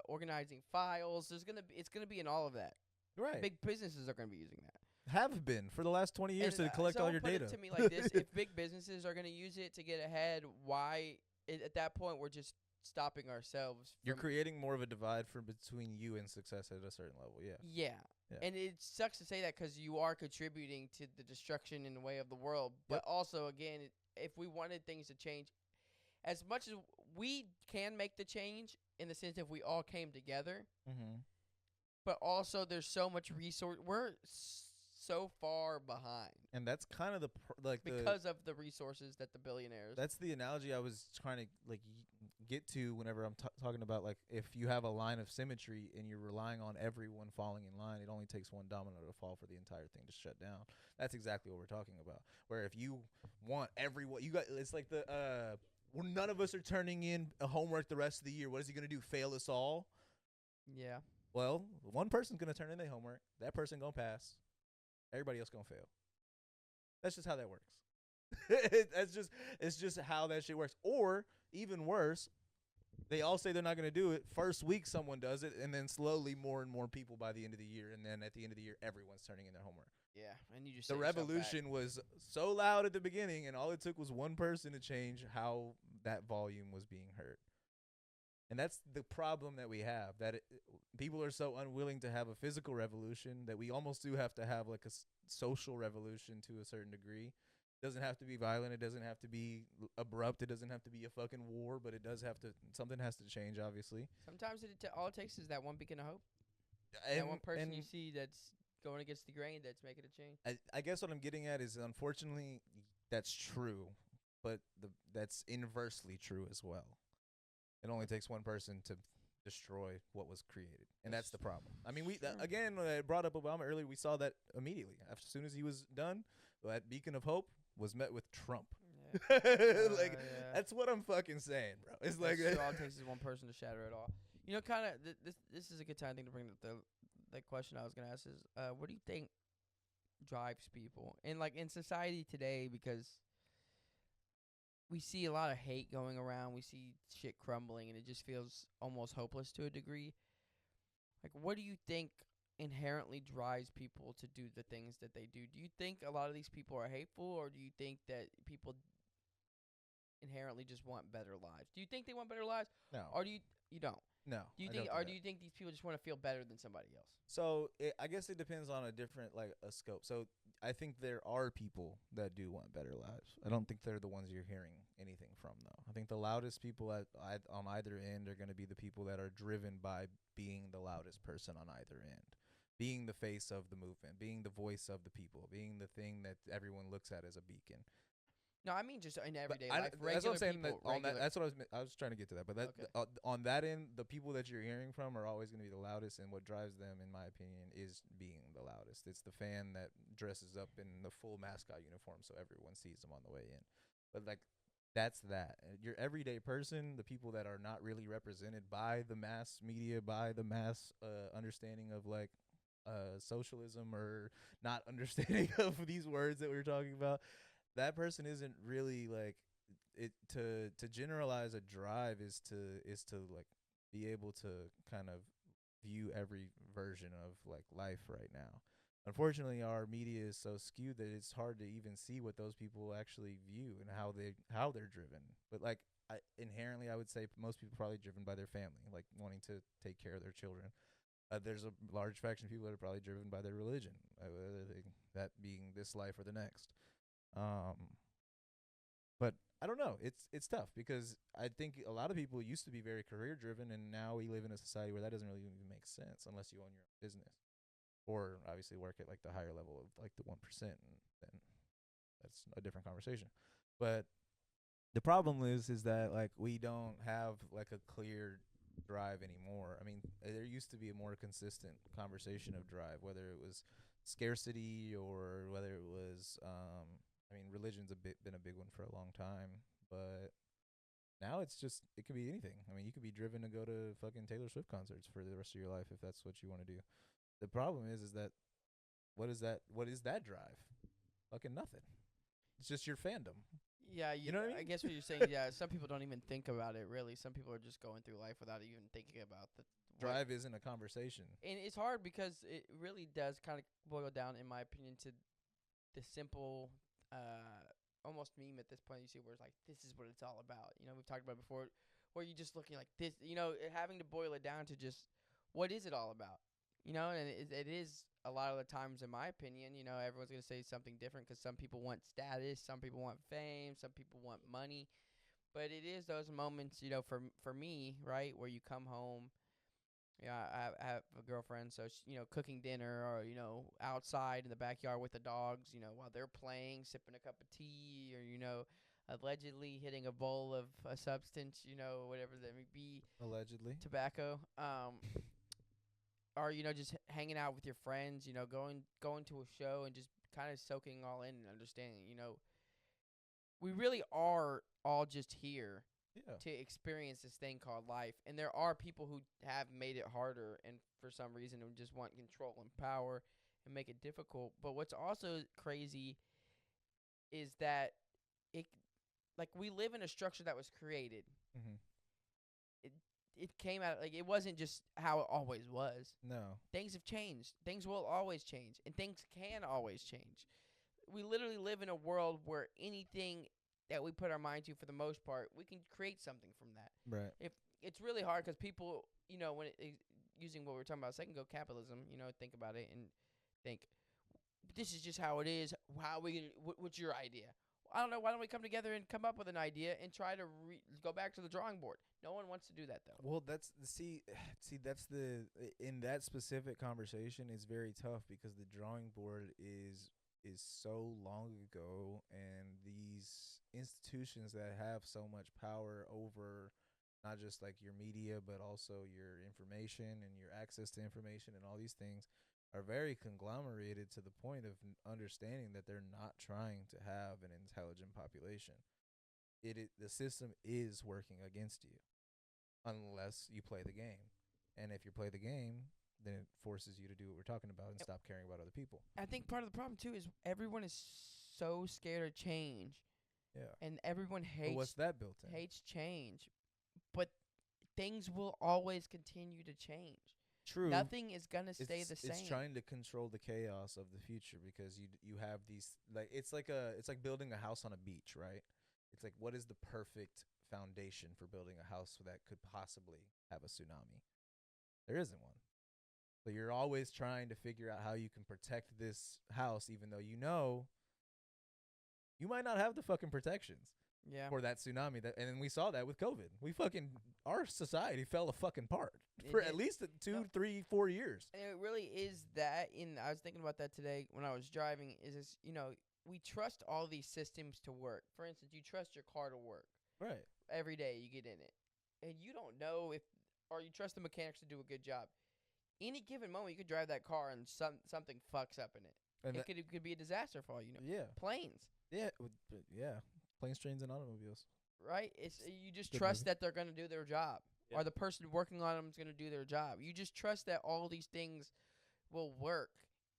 organizing files. It's gonna be in all of that. Right. Big businesses are going to be using that. Have been for the last 20 years to collect all your data. It to me like this: if big businesses are going to use it to get ahead, why at that point we're just stopping ourselves? You're creating more of a divide between you and success at a certain level. Yeah. And it sucks to say that because you are contributing to the destruction in the way of the world. But also, again, if we wanted things to change, as much as we can make the change in the sense if we all came together. Mm-hmm. But also, there's so much resource. We're so far behind, and that's kind of because of the resources that the billionaires. That's the analogy I was trying to get to whenever I'm talking about if you have a line of symmetry and you're relying on everyone falling in line, it only takes one domino to fall for the entire thing to shut down. That's exactly what we're talking about. Where if you want everyone, it's like well, none of us are turning in a homework the rest of the year. What is he gonna do? Fail us all? Yeah. Well, one person's going to turn in their homework. That person going to pass. Everybody else going to fail. That's just how that works. It's just how that shit works. Or, even worse, they all say they're not going to do it. First week, someone does it, and then slowly more and more people by the end of the year. And then at the end of the year, everyone's turning in their homework. Yeah, and you just the revolution was so loud at the beginning, and all it took was one person to change how that volume was being heard. And that's the problem that we have, that people are so unwilling to have a physical revolution that we almost do have to have like a social revolution to a certain degree Doesn't have to be violent. It doesn't have to be abrupt. It doesn't have to be a fucking war, but it does have to. Something has to change, obviously. Sometimes all it takes is that one beacon of hope. That one And person you and see that's going against the grain that's making a change. I guess what I'm getting at is, unfortunately, that's true, but that's inversely true as well. It only takes one person to destroy what was created, and that's the problem. I mean, again, when I brought up Obama earlier, we saw that immediately. As soon as he was done, that beacon of hope was met with Trump. Yeah. Like, that's what I'm fucking saying, bro. It's like all it takes is one person to shatter it all. You know, kind of this is a good time I think to bring up the question I was gonna ask is, what do you think drives people and like in society today, because we see a lot of hate going around, we see shit crumbling, and it just feels almost hopeless to a degree. Like, what do you think inherently drives people to do the things that they do? Do you think a lot of these people are hateful, or do you think that people inherently just want better lives? Do you think they want better lives? No. Or you don't? No. Do you think, or do you think these people just want to feel better than somebody else? So I guess it depends on a different a scope. So I think there are people that do want better lives. I don't think they're the ones you're hearing anything from, though. I think the loudest people on either end are going to be the people that are driven by being the loudest person on either end, being the face of the movement, being the voice of the people, being the thing that everyone looks at as a beacon. No, I mean just in everyday life. That's what I'm saying. People, that's what I was trying to get to that. But on that end, the people that you're hearing from are always going to be the loudest, and what drives them, in my opinion, is being the loudest. It's the fan that dresses up in the full mascot uniform so everyone sees them on the way in. But like, that's that. Your everyday person, the people that are not really represented by the mass media, by the mass understanding of like socialism, or not understanding of these words that we're talking about. That person isn't really like it. To generalize a drive is to like be able to kind of view every version of like life right now. Unfortunately, our media is so skewed that it's hard to even see what those people actually view and how they're driven. But like, inherently, I would say most people are probably driven by their family, like wanting to take care of their children. There's a large faction of people that are probably driven by their religion, that being this life or the next. But I don't know. It's tough because I think a lot of people used to be very career driven, and now we live in a society where that doesn't really even make sense unless you own your own business, or obviously work at like the higher level of like the 1%, and then that's a different conversation. But the problem is that like we don't have like a clear drive anymore. I mean, there used to be a more consistent conversation of drive, whether it was scarcity or whether it was I mean, religion's been a big one for a long time, but now it's just, it could be anything. I mean, you could be driven to go to fucking Taylor Swift concerts for the rest of your life if that's what you want to do. The problem is that what is that drive? Fucking nothing. It's just your fandom. Yeah, you know what I mean? I guess what you're saying. Yeah, some people don't even think about it. Really, some people are just going through life without even thinking about the drive. Isn't a conversation, and it's hard because it really does kind of boil down, in my opinion, to the simple, almost meme at this point. You see where it's like, this is what it's all about. You know, we've talked about it before, where you just looking like this. You know, having to boil it down to just what is it all about. You know, and it is a lot of the times, in my opinion, you know, everyone's going to say something different because some people want status, some people want fame, some people want money. But it is those moments, you know, for me, right, where you come home. Yeah, I have a girlfriend, so you know, cooking dinner, or you know, outside in the backyard with the dogs, you know, while they're playing, sipping a cup of tea, or you know, allegedly hitting a bowl of a substance, you know, whatever that may be, allegedly tobacco. Or you know, just hanging out with your friends, you know, going to a show and just kind of soaking all in and understanding, you know, we really are all just here to experience this thing called life. And there are people who have made it harder and for some reason who just want control and power and make it difficult. But what's also crazy is that it, like, we live in a structure that was created. Mm-hmm. It came out like it wasn't just how it always was. No. Things have changed. Things will always change, and things can always change. We literally live in a world where anything that we put our mind to, for the most part, we can create something from that. Right. If it's really hard because people, you know, when using what we were talking about a second ago, capitalism, you know, think about it and think, this is just how it is. How are we gonna? What's your idea? I don't know. Why don't we come together and come up with an idea and try to go back to the drawing board? No one wants to do that though. Well, that's the in that specific conversation, it's very tough because the drawing board is so long ago, and these institutions that have so much power over not just like your media but also your information and your access to information and all these things are very conglomerated to the point of understanding that they're not trying to have an intelligent population. The system is working against you unless you play the game. And if you play the game, then it forces you to do what we're talking about and stop caring about other people. I think part of the problem too is everyone is so scared of change. Yeah. And everyone But what's that built in? hates change. But things will always continue to change. True. Nothing is gonna stay the same. It's trying to control the chaos of the future because you have these like it's like building a house on a beach, right? It's like, what is the perfect foundation for building a house that could possibly have a tsunami? There isn't one. So you're always trying to figure out how you can protect this house, even though you know you might not have the fucking protections. Yeah. For that tsunami, and then we saw that with COVID. Our society fell a fucking part for at least 2, 3, 4 years. And it really is that. I was thinking about that today when I was driving. We trust all these systems to work. For instance, you trust your car to work. Right. Every day you get in it, and you don't know or you trust the mechanics to do a good job. Any given moment, you could drive that car and something fucks up in it. And it could be a disaster for all you know. Yeah. Planes. Yeah. Yeah. Planes, trains, and automobiles. Right? You just trust that they're going to do their job. Yeah. Or the person working on them is going to do their job. You just trust that all these things will work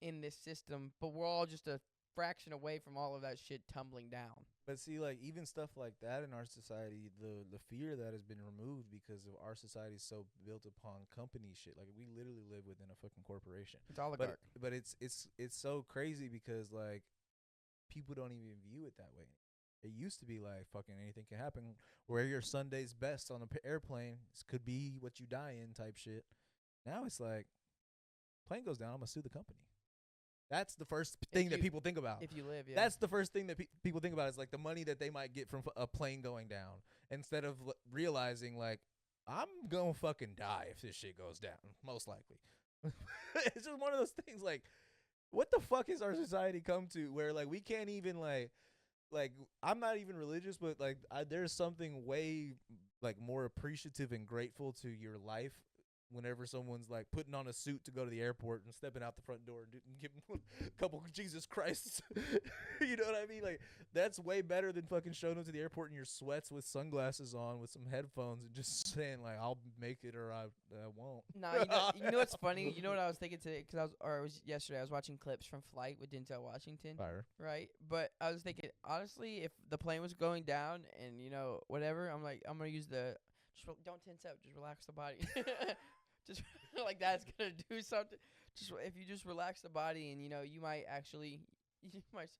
in this system, but we're all just a fraction away from all of that shit tumbling down. But see, like, even stuff like that in our society, the fear of that has been removed because of our society is so built upon company shit. Like, we literally live within a fucking corporation. It's oligarch. But it's so crazy because, like, people don't even view it that way. It used to be like fucking anything can happen. Wear your Sunday's best on an airplane. This could be what you die in type shit. Now it's like, plane goes down, I'm going to sue the company. That's the first thing that people think about. If you live, yeah. That's the first thing that people think about is like the money that they might get from a plane going down instead of realizing like, I'm going to fucking die if this shit goes down, most likely. It's just one of those things like, what the fuck has our society come to where like we can't even like I'm not even religious, but like there's something way like more appreciative and grateful to your life whenever someone's like putting on a suit to go to the airport and stepping out the front door and giving a couple Jesus Christs. You know what I mean? Like that's way better than fucking showing up to the airport in your sweats with sunglasses on with some headphones and just saying like I'll make it or I won't. Nah, you know what's funny? You know what I was thinking today? Because yesterday I was watching clips from Flight with Denzel Washington. Fire. Right? But I was thinking, honestly, if the plane was going down and, whatever, I'm like, I'm going to use don't tense up, just relax the body. Just like that's going to do something. Just if you just relax the body and, you might actually...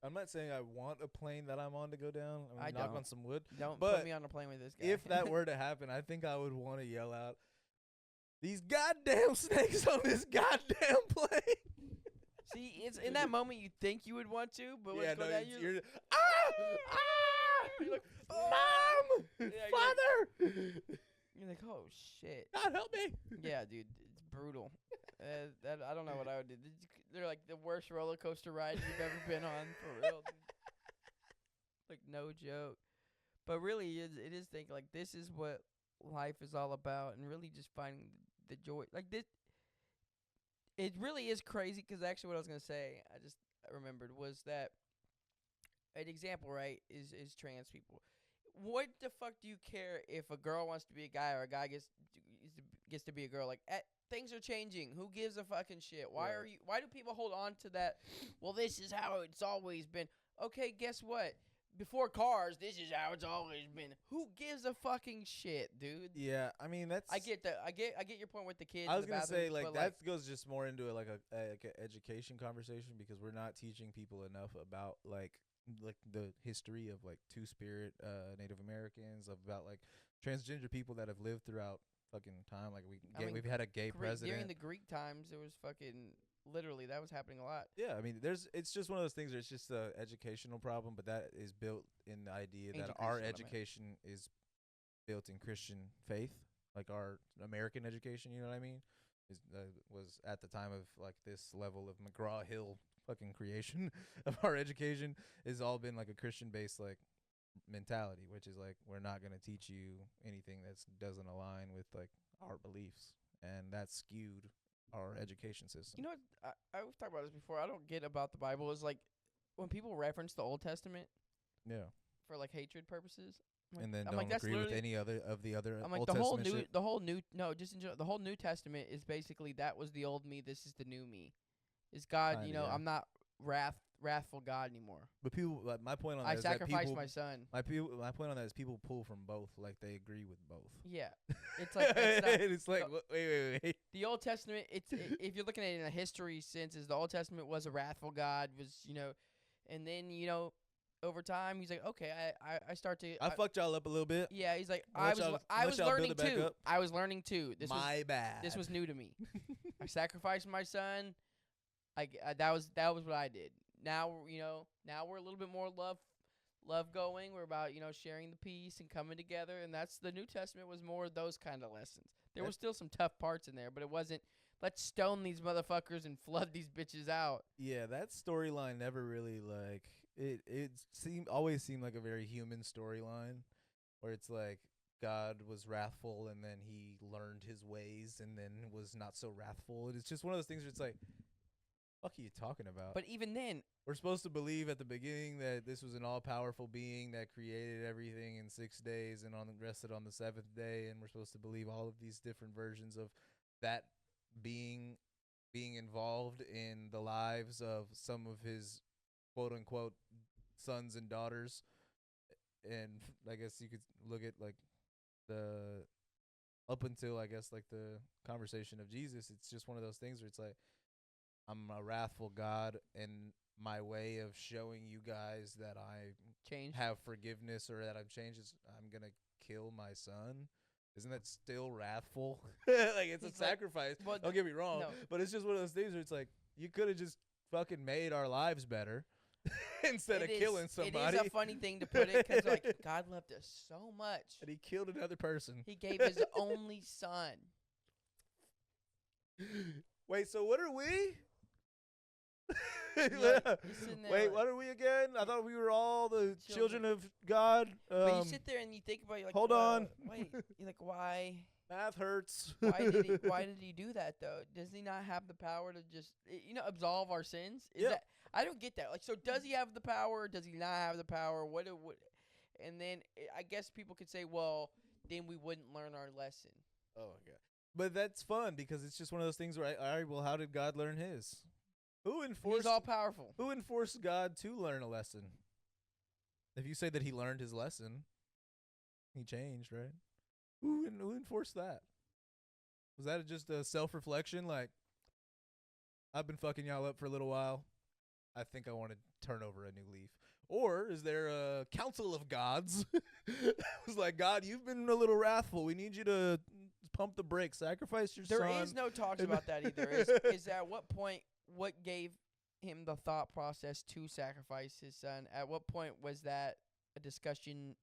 I'm not saying I want a plane that I'm on to go down. I knock on some wood. Don't put me on a plane with this guy. If that were to happen, I think I would want to yell out, "These goddamn snakes on this goddamn plane!" See, it's in that moment you think you would want to, but when it's going down, you're like, Mom, Father. You're like, oh shit! God help me! Yeah, dude, it's brutal. I don't know what I would do. They're like the worst roller coaster ride you've ever been on, for real. Dude. Like no joke. But really, it is thinking like this is what life is all about, and really just finding the joy. Like this, it really is crazy. Because actually, what I was gonna say, I remembered was that an example, right, is trans people. What the fuck do you care if a girl wants to be a guy or a guy gets to be a girl? Like, things are changing. Who gives a fucking shit? Why do people hold on to that? Well, this is how it's always been. Okay, guess what? Before cars, this is how it's always been. Who gives a fucking shit, dude? Yeah, I mean that's. I get your point with the kids. I was gonna say like that goes just more into like an education conversation because we're not teaching people enough about like the history of like Two-Spirit Native Americans, about like transgender people that have lived througve throughout fucking time. Like we've had a gay president during the Greek times. There was fucking literally, that was happening a lot. Yeah, I mean, it's just one of those things where it's just a educational problem, but that is built in the idea that Ancient our Greece is what I meant. education is built in Christian faith, like our American education. You know what I mean? Was at the time of like this level of McGraw Hill fucking creation of our education has all been like a Christian based like mentality, which is like we're not gonna teach you anything that doesn't align with like our beliefs, and that's skewed our education system. You know what? We've talked about this before. I don't get about the Bible is like when people reference the Old Testament Yeah. for like hatred purposes. And then I'm don't like, that's agree with literally- any other of the other I'm like Old the whole Testament new, shit. the whole new, no, just in general, the whole New Testament is basically that was the old me. This is the new me. Is God? Kinda, you know, yeah. I'm not wrathful God anymore. But people, like, my point on that I is that sacrificed people, my son. my point on that is people pull from both, like they agree with both. Yeah, it's like that's not, And it's like wait. the Old Testament. If you're looking at it in a history sense, is the Old Testament was a wrathful God, was and then over time he's like, okay, I start to I fucked y'all up a little bit. yeah, he's like I'll let I was y'all build learning it back too. up. I was learning too. My bad. This was new to me. I sacrificed my son. That was what I did. Now now we're a little bit more love going. We're about sharing the peace and coming together, and that's the New Testament was more of those kind of lessons. There were still some tough parts in there, but it wasn't let's stone these motherfuckers and flood these bitches out. Yeah, that storyline never really like it always seemed like a very human storyline where it's like God was wrathful and then he learned his ways and then was not so wrathful. And it's just one of those things where it's like, fuck are you talking about? But even then, we're supposed to believe at the beginning that this was an all-powerful being that created everything in 6 days and rested on the seventh day, and we're supposed to believe all of these different versions of that being involved in the lives of some of his quote-unquote sons and daughters. And I guess you could look at like the up until I guess like the conversation of Jesus, it's just one of those things where it's like I'm a wrathful God, and my way of showing you guys that I have forgiveness or that I've changed is I'm gonna kill my son. Isn't that still wrathful? Like it's a sacrifice. Well, don't get me wrong, no. but it's just one of those things where it's like you could have just fucking made our lives better instead of killing somebody. It is a funny thing to put it because like God loved us so much and he killed another person. He gave his only son. Wait, so what are we? Wait, what are we again? I thought we were all the children of God. But you sit there and you think about it, you're like, hold on. Wait, you're like, why? Math hurts. Why did he do that though? Does he not have the power to just absolve our sins? I don't get that. Like, so does he have the power? Or does he not have the power? What? And then I guess people could say, well, then we wouldn't learn our lesson. Oh my God! But that's fun because it's just one of those things where all right, well, how did God learn his? He's all powerful. Who enforced God to learn a lesson? If you say that he learned his lesson, he changed, right? Who enforced that? Was that just a self-reflection? Like, I've been fucking y'all up for a little while. I think I want to turn over a new leaf. Or is there a council of gods? It was like, God, you've been a little wrathful. We need you to pump the brakes. Sacrifice your son. There is no talks about that either. Is at what point, what gave him the thought process to sacrifice his son? At what point was that a discussion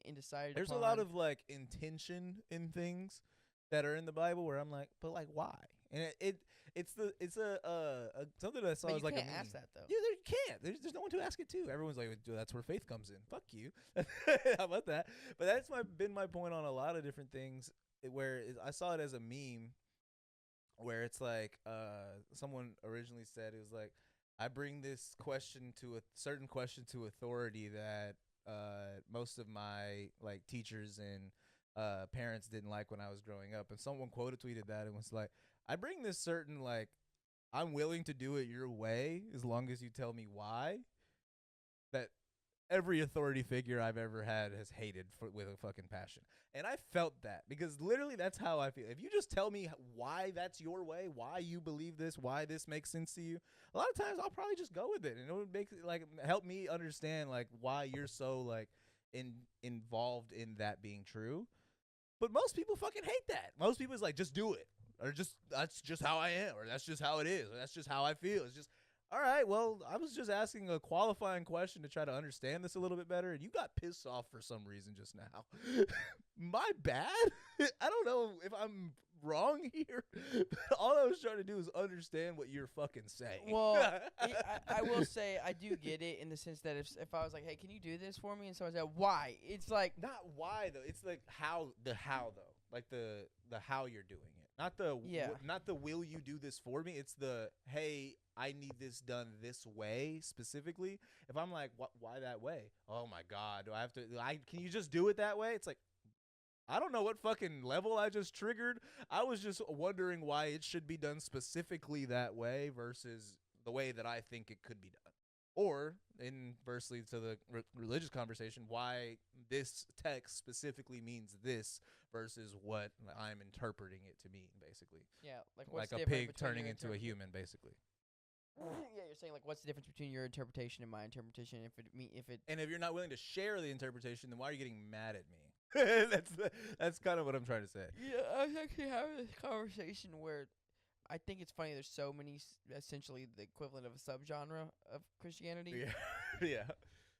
and decided There's upon? a lot of like intention in things that are in the Bible where I'm like, but like why? And it's something that I saw but was like you can't a meme. ask that though. Yeah, you can't. There's no one to ask it to. Everyone's like, that's where faith comes in. Fuck you. How about that? But that's been my point on a lot of different things. I saw it as a meme, where it's like someone originally said it was like, I bring this question to a certain question to authority that most of my like teachers and parents didn't like when I was growing up, and someone tweeted that and was like, I bring this certain like, I'm willing to do it your way as long as you tell me why. That every authority figure I've ever had has hated with a fucking passion. And I felt that because literally that's how I feel. If you just tell me why that's your way, why you believe this, why this makes sense to you, a lot of times I'll probably just go with it, and it would help me understand like why you're so like involved in that being true. But most people fucking hate that. Most people is like, just do it. or just that's just how I am, or that's just how it is, or that's just how I feel. It's just all right. Well, I was just asking a qualifying question to try to understand this a little bit better, and you got pissed off for some reason just now. My bad. I don't know if I'm wrong here. All I was trying to do is understand what you're fucking saying. Well, I will say I do get it in the sense that if I was like, hey, can you do this for me? And someone said, why? It's like, not why though. It's like how though. Like the how you're doing it. Not the not the will you do this for me. It's the hey, I need this done this way specifically. If I'm like, why that way? Oh my God, do I have to? Can you just do it that way? It's like, I don't know what fucking level I just triggered. I was just wondering why it should be done specifically that way versus the way that I think it could be done. Or, inversely to the religious conversation, why this text specifically means this versus what I'm interpreting it to mean, basically. Yeah, like a pig turning into a human, basically. Yeah, you're saying like, what's the difference between your interpretation and my interpretation? And if you're not willing to share the interpretation, then why are you getting mad at me? That's kind of what I'm trying to say. Yeah, I was actually having this conversation where I think it's funny. There's so many, essentially the equivalent of a subgenre of Christianity. Yeah, yeah.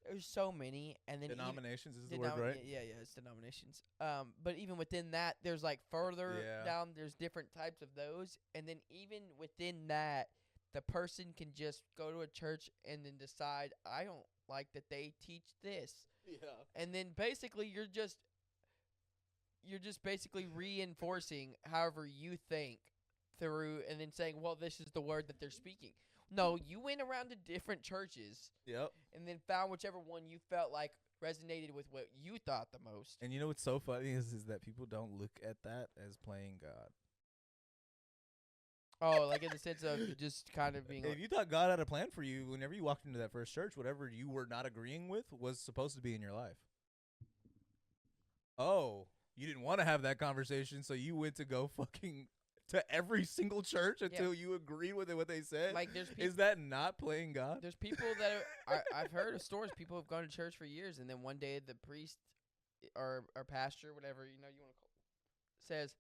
There's so many, and then denominations is the word, right? Yeah, it's denominations. But even within that, there's like further down. There's different types of those, and then even within that, the person can just go to a church and then decide, I don't like that they teach this. Yeah. And then basically you're just basically reinforcing however you think through, and then saying, well, this is the word that they're speaking. No, you went around to different churches. Yep. And then found whichever one you felt like resonated with what you thought the most. And you know what's so funny is that people don't look at that as playing God. Oh, like in the sense of just kind of being. If you thought God had a plan for you, whenever you walked into that first church, whatever you were not agreeing with was supposed to be in your life. Oh, you didn't want to have that conversation, so you went to go fucking to every single church until you agreed with it, what they said. Like, there's is that not playing God? There's people that I've heard of stories. People have gone to church for years, and then one day the priest or pastor, whatever you want to call it, says,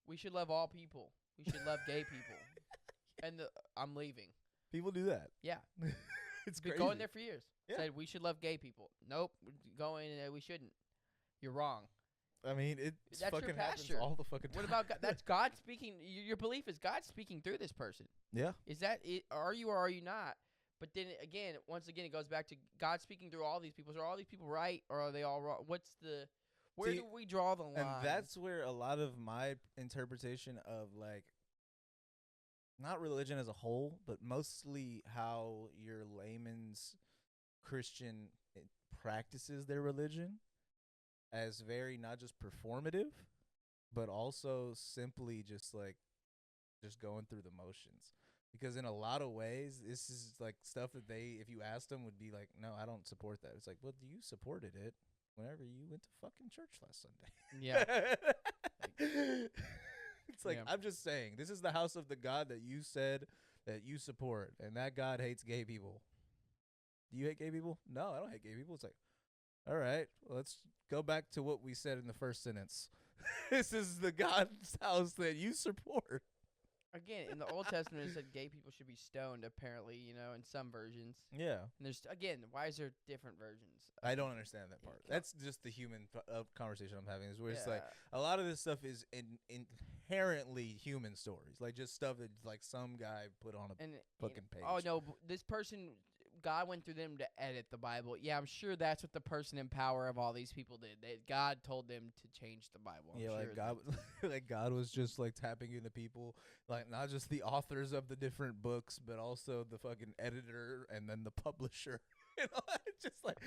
"We should love all people. We should love gay people." And I'm leaving. People do that. Yeah. It's been crazy. going there for years. Yeah. Said we should love gay people. Nope. Going we shouldn't. You're wrong. I mean, That's fucking your happens pastor. all the fucking time. What about God? That's God speaking. Your belief is God speaking through this person. Yeah. Is that it? Are you or are you not? But then again, once again, it goes back to God speaking through all these people. So are all these people right, or are they all wrong? Where do we draw the line? And that's where a lot of my interpretation of, like, not religion as a whole, but mostly how your layman's Christian practices their religion as very not just performative, but also simply just going through the motions. Because in a lot of ways, this is like stuff that they, if you asked them, would be like, no, I don't support that. It's like, well, you supported it whenever you went to fucking church last Sunday. Yeah. It's like, I'm just saying, this is the house of the God that you said that you support, and that God hates gay people. Do you hate gay people? No, I don't hate gay people. It's like, all right, let's go back to what we said in the first sentence. This is the God's house that you support. Again, in the Old Testament, it said gay people should be stoned, apparently, in some versions. Yeah. And there's, again, why is there different versions? I don't understand that part. That's just the human conversation I'm having, is where it's like, a lot of this stuff is inherently human stories. Like, just stuff that, like, some guy put on a fucking page. Oh, no, this person, God went through them to edit the Bible. Yeah, I'm sure that's what the person in power of all these people did. God told them to change the Bible. I'm sure God was just like tapping into people, like not just the authors of the different books, but also the fucking editor and then the publisher. It's just like,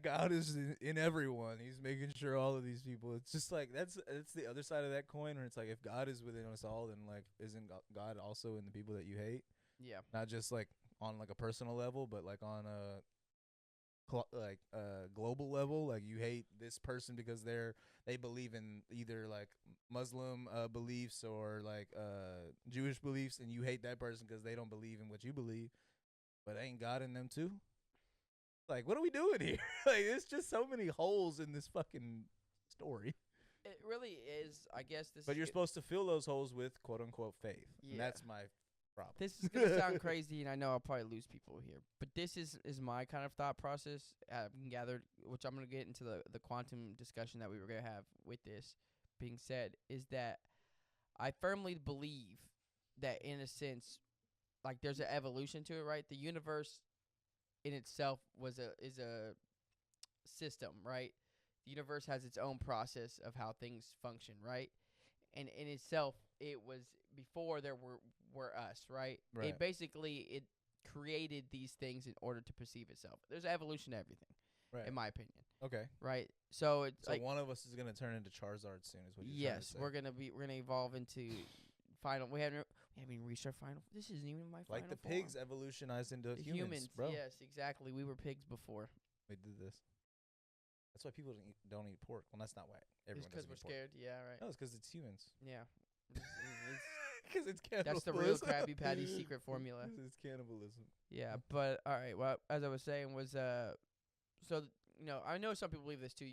God is in everyone. He's making sure all of these people. It's just like that's the other side of that coin, where it's like, if God is within us all, then like isn't God also in the people that you hate? Yeah. Not just like on like a personal level, but like on a global level. Like, you hate this person because they believe in either like Muslim beliefs or like Jewish beliefs, and you hate that person because they don't believe in what you believe. But ain't God in them too? Like, what are we doing here? Like, there's just so many holes in this fucking story. It really is. I guess this. But is you're go- supposed to fill those holes with quote unquote faith. Yeah. And that's my problem. This is gonna sound crazy, and I know I'll probably lose people here, but this is my kind of thought process. Gathered, which I'm gonna get into the quantum discussion that we were gonna have with this being said, is that I firmly believe that in a sense, like there's an evolution to it, right? The universe in itself is a system, right? The universe has its own process of how things function, right? And in itself, it was before there were us, right? Right. It created these things in order to perceive itself. There's evolution to everything, Right. in my opinion, Okay. right? So it's So like one of us is gonna turn into Charizard soon, is what you're trying to yes, say. we're gonna evolve into final. We haven't even reached our final. This isn't even my like final. the form. pigs evolutionized into The humans, bro. Yes, exactly. We were pigs before. We did this. That's why people don't eat pork. Well, that's not why everyone Because doesn't we're eat pork. scared. Yeah, right. No, it's because it's humans. Yeah. Because it's cannibalism. That's the real Krabby Patty secret formula. It's cannibalism. Yeah, but all right. Well, as I was saying, was so I know some people believe this too.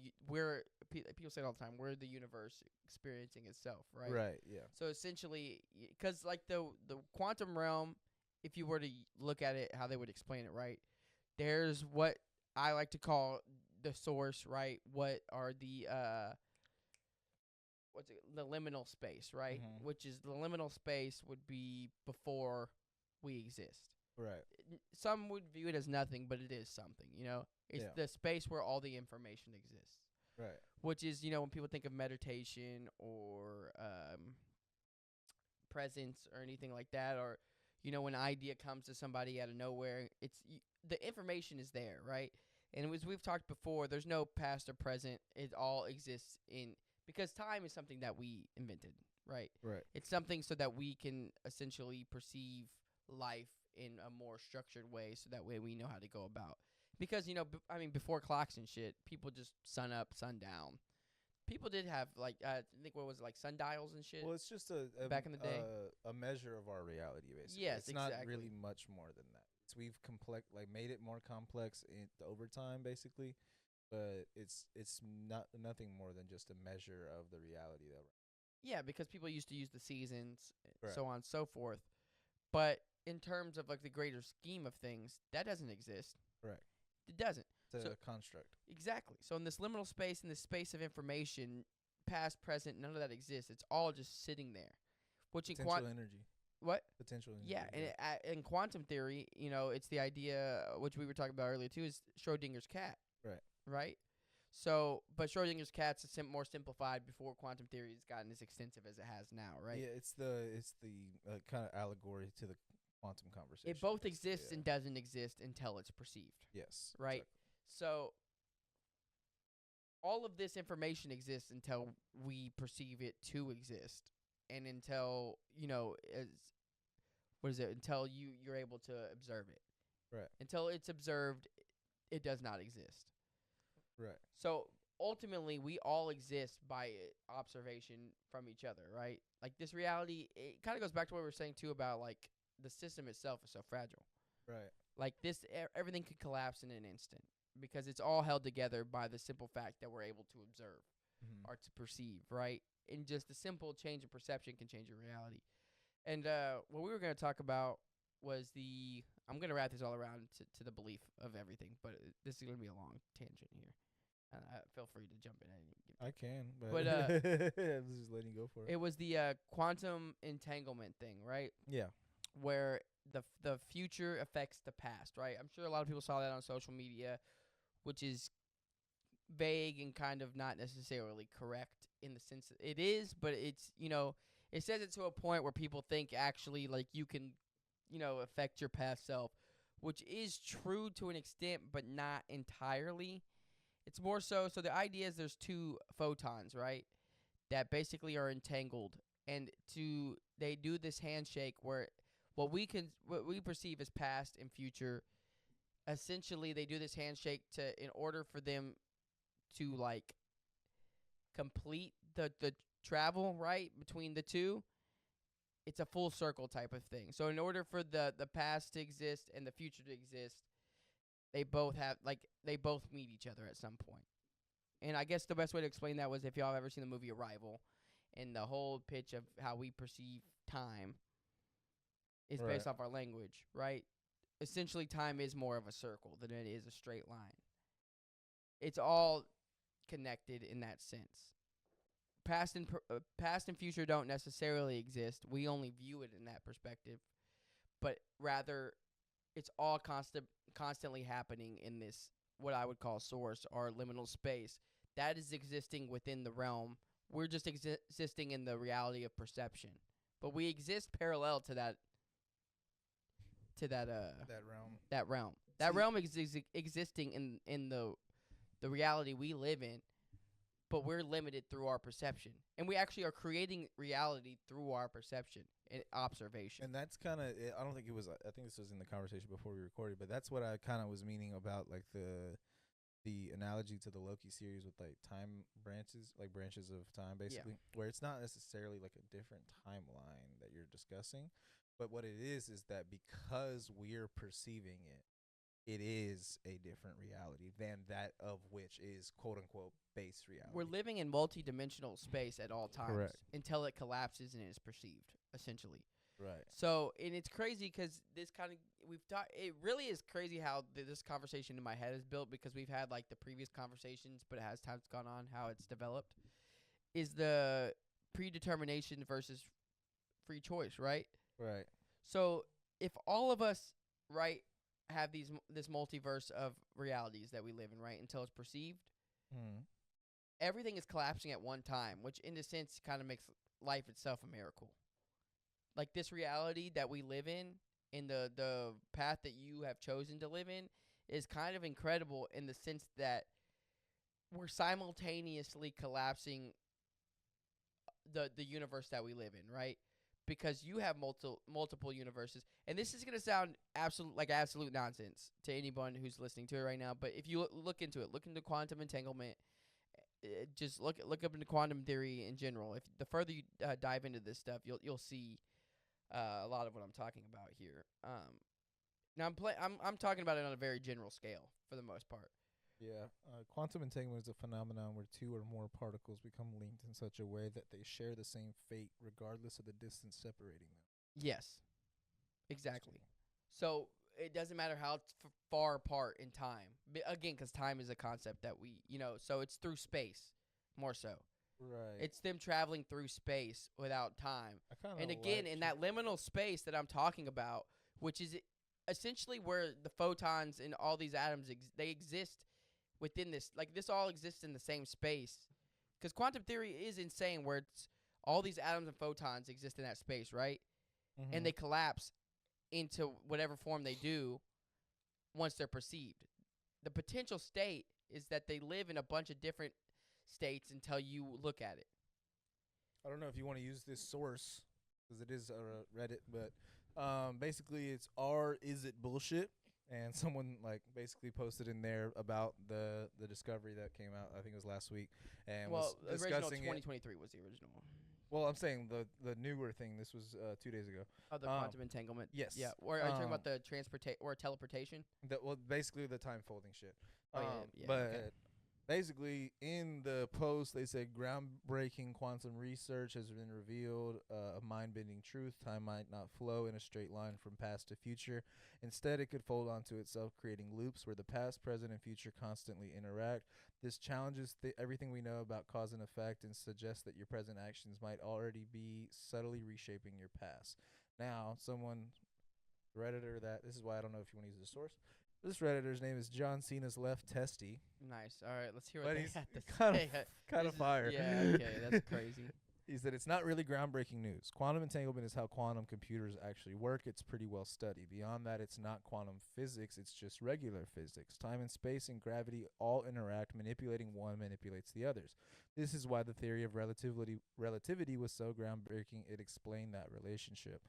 People say it all the time. We're the universe experiencing itself, right? Right. Yeah. So essentially, because like the quantum realm, if you were to look at it, how they would explain it, right? There's what I like to call the source, right? What are the the liminal space, right? Mhm. Which is the liminal space would be before we exist. Right. Some would view it as nothing, but it is something, It's Yeah. the space where all the information exists. Right. Which is, when people think of meditation or presence or anything like that, or, when an idea comes to somebody out of nowhere, the information is there, right? And as we've talked before, there's no past or present. It all exists because time is something that we invented, right? Right. It's something so that we can essentially perceive life in a more structured way, so that way we know how to go about. Because before clocks and shit, people just sun up, sun down. People did have I think what was it, like sundials and shit. Well, it's just a back in the day. a measure of our reality, basically. Yes, it's not exactly. really much more than that. We've made it more complex over time, basically, but it's not nothing more than just a measure of the reality that we're. Yeah, because people used to use the seasons, Right. so on and so forth. But in terms of like the greater scheme of things, that doesn't exist. Right. It doesn't. It's So- a construct. Exactly. So in this liminal space, in this space of information, past, present, none of that exists. It's all just sitting there. Which in Potential energy. what? Potential energy. Yeah, and in quantum theory, it's the idea which we were talking about earlier too, is Schrodinger's cat. Right. Right. So, but Schrodinger's cat's more simplified before quantum theory has gotten as extensive as it has now, right? Yeah, it's the kind of allegory to the quantum conversation. It both basically, exists yeah. and doesn't exist until it's perceived. Yes. Right. Exactly. So all of this information exists until we perceive it to exist, and until until you're able to observe it. Right. Until it's observed, it does not exist. Right. So ultimately, we all exist by observation from each other, right? Like this reality, it kind of goes back to what we were saying too about like the system itself is so fragile. Right. Like this, everything could collapse in an instant because it's all held together by the simple fact that we're able to observe Mm-hmm. or to perceive, right? And just a simple change in perception can change your reality. And what we were going to talk about was I'm going to wrap this all around to the belief of everything, but this is going to be a long tangent here. Feel free to jump in. I can, But, I'm just letting you go for it. It was the quantum entanglement thing, right? Yeah. Where the future affects the past, right? I'm sure a lot of people saw that on social media, which is vague and kind of not necessarily correct in the sense that it is, but it's, it says it to a point where people think actually like you can, affect your past self, which is true to an extent, but not entirely. It's more so the idea is there's two photons, right, that basically are entangled, and they do this handshake where what we perceive as past and future, essentially they do this handshake in order for them to like complete the travel, right, between the two. It's a full circle type of thing. So in order for the past to exist and the future to exist, they both meet each other at some point. And I guess the best way to explain that was if y'all have ever seen the movie Arrival, and the whole pitch of how we perceive time is Right. based off our language, right? Essentially, time is more of a circle than it is a straight line. It's all connected in that sense. Past and future don't necessarily exist. We only view it in that perspective, but rather, it's all constantly happening in this what I would call source or liminal space that is existing within the realm. We're just existing in the reality of perception, but we exist parallel to that That realm. that realm. That realm is existing in the reality we live in, but we're limited through our perception, and we actually are creating reality through our perception and observation. And that's kind of, I don't think it was, I think this was in the conversation before we recorded, but that's what I kind of was meaning about, like, the analogy to the Loki series with, like, time branches, like branches of time, basically, where it's not necessarily like a different timeline that you're discussing, but what it is that because we're perceiving it, it is a different reality than that of which is quote unquote base reality. We're living in multi-dimensional space at all times. Correct. Until it collapses and is perceived, essentially. Right. So, and it's crazy because this kind of it really is crazy how this conversation in my head is built, because we've had like the previous conversations, but as time's gone on, how it's developed is the predetermination versus free choice, right? Right. So if all of us, right, have this multiverse of realities that we live in, right, until it's perceived, everything is collapsing at one time, which in a sense kind of makes life itself a miracle. Like this reality that we live in the path that you have chosen to live in, is kind of incredible in the sense that we're simultaneously collapsing the universe that we live in, right? Because you have multiple universes, and this is gonna sound absolute nonsense to anyone who's listening to it right now. But if you look into it, look into quantum entanglement, just look up into quantum theory in general. If the further you dive into this stuff, you'll see a lot of what I'm talking about here. Now I'm talking about it on a very general scale for the most part. Yeah, quantum entanglement is a phenomenon where two or more particles become linked in such a way that they share the same fate regardless of the distance separating them. Yes, exactly. So it doesn't matter how far apart in time. Again, because time is a concept that so it's through space more so. Right. It's them traveling through space without time. And again, like in that liminal space that I'm talking about, which is essentially where the photons and all these atoms, they exist within this. Like, this all exists in the same space. Because quantum theory is insane, where it's all these atoms and photons exist in that space, right? And they collapse into whatever form they do once they're perceived. The potential state is that they live in a bunch of different states until you look at it. I don't know if you want to use this source, because it is Reddit, but basically it's Is It Bullshit? And someone like basically posted in there about the discovery that came out, I think it was last week, and was discussing 2023 was the original one. Well, I'm saying the newer thing. This was 2 days ago. Oh, the quantum entanglement. Yes. Yeah. Or are you talking about the or teleportation? Basically the time folding shit. Yeah, but okay. basically in the post they say groundbreaking quantum research has been revealed a mind-bending truth. Time might not flow in a straight line from past to future. Instead, it could fold onto itself, creating loops where the past, present, and future constantly interact. This challenges everything we know about cause and effect and suggests that your present actions might already be subtly reshaping your past. Now, Redditor this is why I don't know if you want to use the source. This Redditor's name is John Cena's Left Testy. Nice. All right, let's hear what they had to say. Kind of fire. Yeah, okay, that's crazy. He said it's not really groundbreaking news. Quantum entanglement is how quantum computers actually work. It's pretty well studied. Beyond that, it's not quantum physics. It's just regular physics. Time and space and gravity all interact. Manipulating one manipulates the others. This is why the theory of relativity was so groundbreaking. It explained that relationship.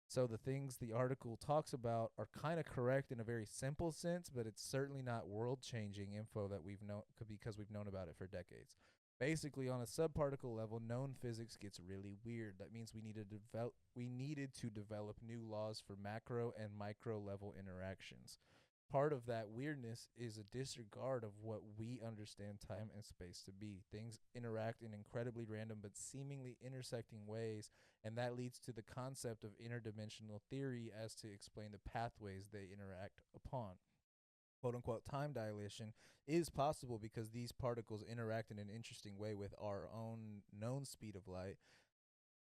So the things the article talks about are kind of correct in a very simple sense, but it's certainly not world-changing info that we've known because we've known about it for decades. Basically, on a subparticle level, known physics gets really weird. That means we needed to develop new laws for macro and micro level interactions. part of that weirdness is a disregard of what we understand time and space to be. Things interact in incredibly random but seemingly intersecting ways, and that leads to the concept of interdimensional theory as to explain the pathways they interact upon. Quote unquote time dilation is possible because these particles interact in an interesting way with our own known speed of light.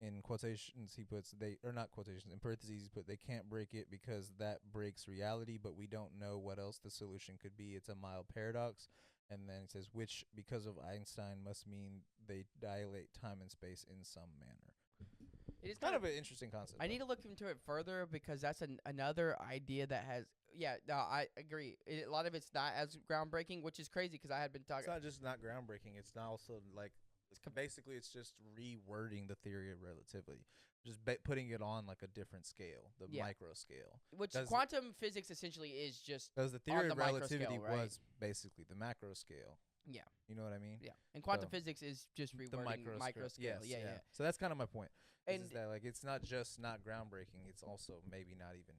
In quotations he puts, they, or not quotations, in parentheses he put, they can't break it because that breaks reality, but we don't know what else the solution could be. It's a mild paradox. And then it says, which because of Einstein must mean they dilate time and space in some manner. It is Kind of an interesting concept. I need to look into it further because that's another idea that has. Yeah, no, I agree. A lot of it's not as groundbreaking, which is crazy because I had been talking. It's not just not groundbreaking. It's not also like basically it's just rewording the theory of relativity, just putting it on like a different scale, the micro scale. Which quantum physics essentially is just because the theory of relativity scale, right? was basically the macro scale. Yeah, you know what I mean. Yeah, and quantum physics is just rewording the micro scale. Yes, yeah. So that's kind of my point. And is that like it's not just not groundbreaking; it's also maybe not even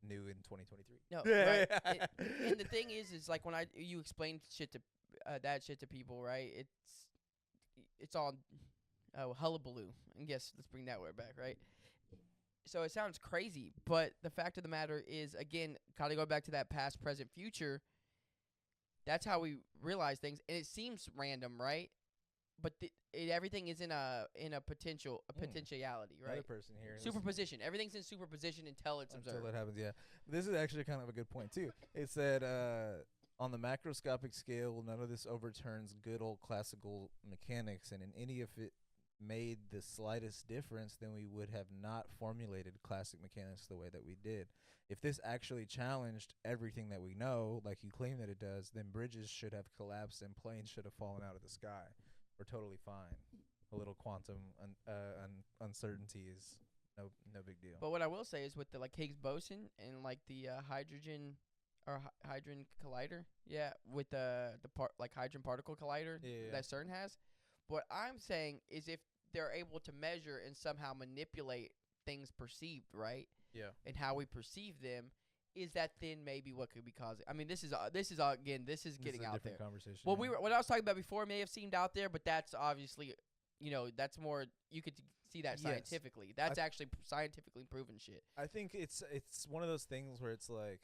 new in 2023. No, right. And the thing is like when you explain shit to that shit to people, right? It's all hullabaloo. And yes, let's bring that word back, right? So it sounds crazy, but the fact of the matter is, again, kind of go back to that past, present, future. That's how we realize things, and it seems random, right? But everything is in a potentiality, right? Another person here. Superposition. Everything's in superposition until it's observed. Until it happens, yeah. This is actually kind of a good point too. It said on the macroscopic scale, none of this overturns good old classical mechanics, and in any of it made the slightest difference, then we would have not formulated classic mechanics the way that we did. If this actually challenged everything that we know, like you claim that it does, then bridges should have collapsed and planes should have fallen out of the sky. We're totally fine. A little quantum uncertainty is no big deal. But what I will say is with the like Higgs boson and like the hydrogen collider, with the like hydrogen particle collider that CERN has. What I'm saying is if they're able to measure and somehow manipulate things perceived, right? Yeah. And how we perceive them, is that then maybe what could be causing? I mean, this is getting out there. Conversation. Well, what I was talking about before may have seemed out there, but that's obviously, that's more you could see that scientifically. That's actually scientifically proven shit. I think it's one of those things where it's like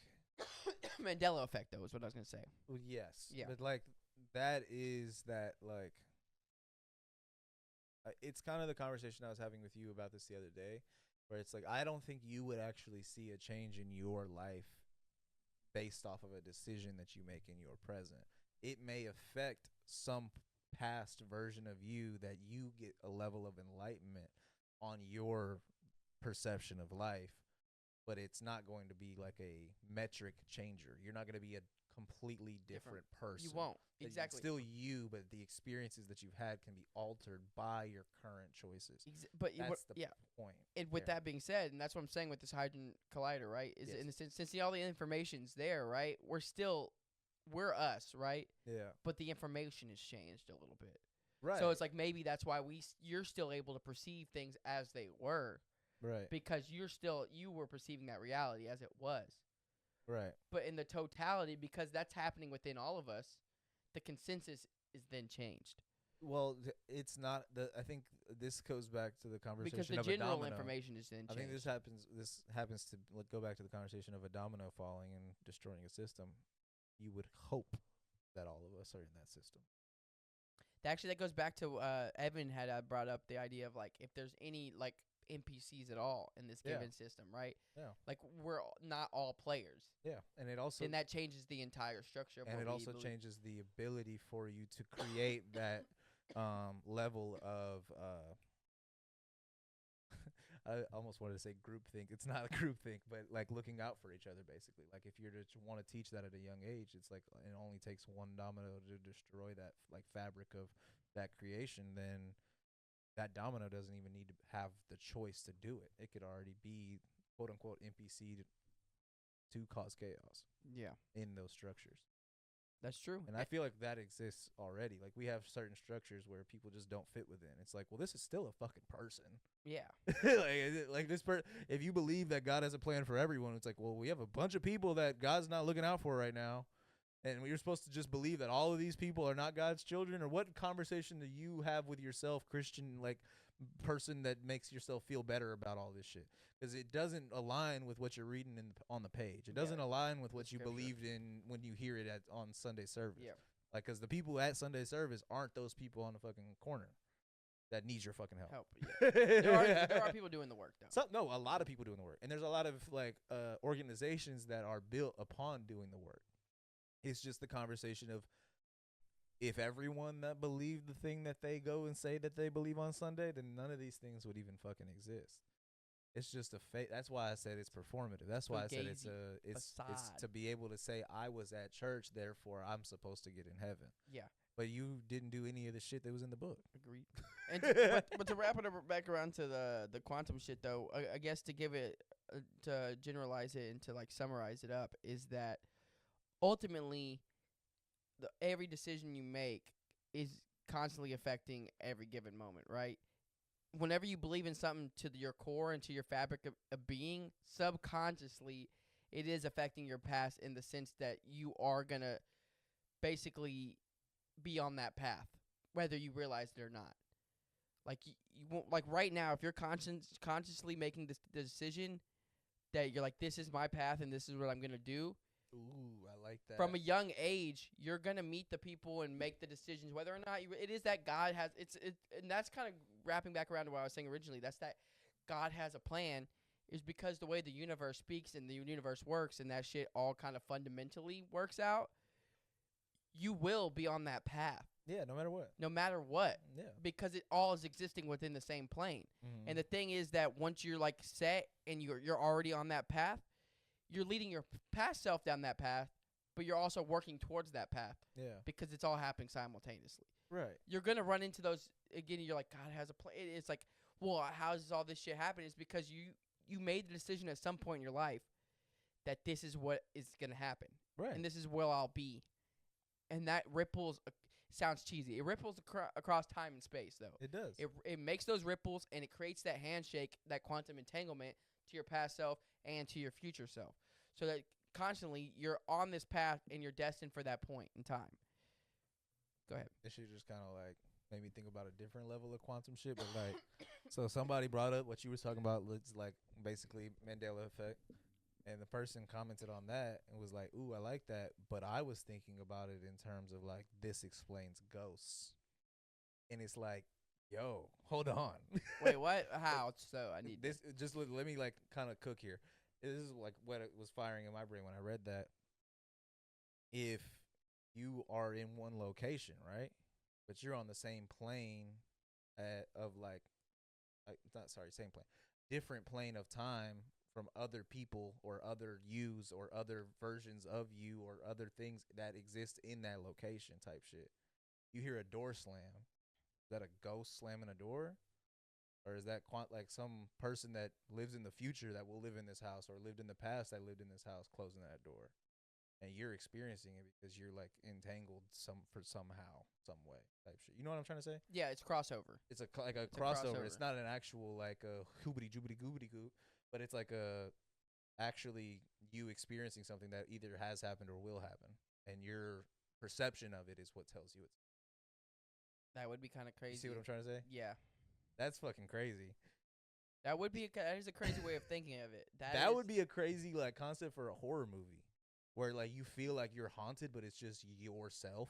Mandela effect, though, is what I was gonna say. Well, yes. Yeah. But like that is that like. It's kind of the conversation I was having with you about this the other day, where it's like I don't think you would actually see a change in your life based off of a decision that you make in your present. It may affect some past version of you that you get a level of enlightenment on your perception of life, but it's not going to be like a metric changer. You're not going to be a completely different person. You won't. Exactly. Still you, but the experiences that you've had can be altered by your current choices. But that's the point. And with that being said, and that's what I'm saying with this hydrogen collider, right? Is in the sense, since all the information's there, right? We're us, right? Yeah. But the information has changed a little bit. Right. So it's like maybe that's why you're still able to perceive things as they were. Right. Because you were perceiving that reality as it was. Right. But in the totality, because that's happening within all of us, the consensus is then changed. Well, it's not. I think this goes back to the conversation because the of general a domino. information is then changed. I think this happens to go back to the conversation of a domino falling and destroying a system. You would hope that all of us are in that system. Actually, that goes back to Evan had brought up the idea of like if there's any like NPCs at all in this given system, right? Yeah. Like we're not all players. Yeah, and it also that changes the entire structure of and it also changes the ability for you to create that level of I almost wanted to say groupthink. It's not a groupthink, but like looking out for each other, basically. Like if you're to want to teach that at a young age, it's like it only takes one domino to destroy that like fabric of that creation. Then that domino doesn't even need to have the choice to do it. It could already be quote unquote NPC to cause chaos. Yeah. In those structures. That's true. And I feel like that exists already. Like, we have certain structures where people just don't fit within. It's like, well, this is still a fucking person. Yeah. like this if you believe that God has a plan for everyone, it's like, well, we have a bunch of people that God's not looking out for right now. And you're supposed to just believe that all of these people are not God's children? Or what conversation do you have with yourself, Christian, like, person that makes yourself feel better about all this shit? Because it doesn't align with what you're reading on the page. It doesn't align with what you believed in when you hear it on Sunday service. Yeah. Like, because the people at Sunday service aren't those people on the fucking corner that needs your fucking help. Yeah. there are people doing the work, though. No, a lot of people doing the work. And there's a lot of, like, organizations that are built upon doing the work. It's just the conversation of, if everyone that believed the thing that they go and say that they believe on Sunday, then none of these things would even fucking exist. It's just a fake. That's why I said it's performative. That's why I said it's to be able to say, I was at church, therefore I'm supposed to get in heaven. Yeah. But you didn't do any of the shit that was in the book. Agreed. And but to wrap it up back around to the quantum shit, though, I guess to give it to generalize it and to, like, summarize it up, is that ultimately every decision you make is constantly affecting every given moment, right? Whenever you believe in something to your core and to your fabric of being, subconsciously it is affecting your past, in the sense that you are going to basically be on that path, whether you realize it or not. Like, you won't, like, right now, if you're consciously making this decision that you're like, this is my path and this is what I'm going to do. Ooh, I like that. From a young age, you're going to meet the people and make the decisions, whether or not it is that God has, and that's kind of wrapping back around to what I was saying originally. That's that God has a plan, is because the way the universe speaks and the universe works and that shit all kind of fundamentally works out, you will be on that path. Yeah, no matter what. No matter what. Yeah. Because it all is existing within the same plane. Mm-hmm. And the thing is that once you're, like, set and you're already on that path, you're leading your past self down that path, but you're also working towards that path. Yeah. Because it's all happening simultaneously. Right. You're going to run into those, again, you're like, God has a plan. It's like, well, how does all this shit happen? It's because you made the decision at some point in your life that this is what is going to happen. Right. And this is where I'll be. And that ripples, sounds cheesy. It ripples across time and space, though. It does. It makes those ripples, and it creates that handshake, that quantum entanglement to your past self and to your future self. So that constantly you're on this path and you're destined for that point in time. Go ahead. This shit just kind of, like, made me think about a different level of quantum shit. But, like, so somebody brought up what you were talking about, it's like basically Mandela effect. And the person commented on that and was like, ooh, I like that. But I was thinking about it in terms of, like, this explains ghosts. And it's like, yo, hold on. Wait, what? How? So I need this. Just let me, like, kind of cook here. This is, like, what it was firing in my brain when I read that. If you are in one location, right, but you're on the same plane same plane, different plane of time from other people or other yous or other versions of you or other things that exist in that location type shit. You hear a door slam. Is that a ghost slamming a door? Or is that like some person that lives in the future that will live in this house, or lived in the past that lived in this house, closing that door? And you're experiencing it because you're, like, entangled somehow, some way type shit. You know what I'm trying to say? Yeah, it's crossover. It's a crossover. It's not an actual, like, a hoobity joobity goobity goop, but it's like actually you experiencing something that either has happened or will happen, and your perception of it is what tells you it's. That would be kind of crazy. You see what I'm trying to say? Yeah. That's fucking crazy. That is a crazy way of thinking of it. That would be a crazy, like, concept for a horror movie, where, like, you feel like you're haunted, but it's just yourself.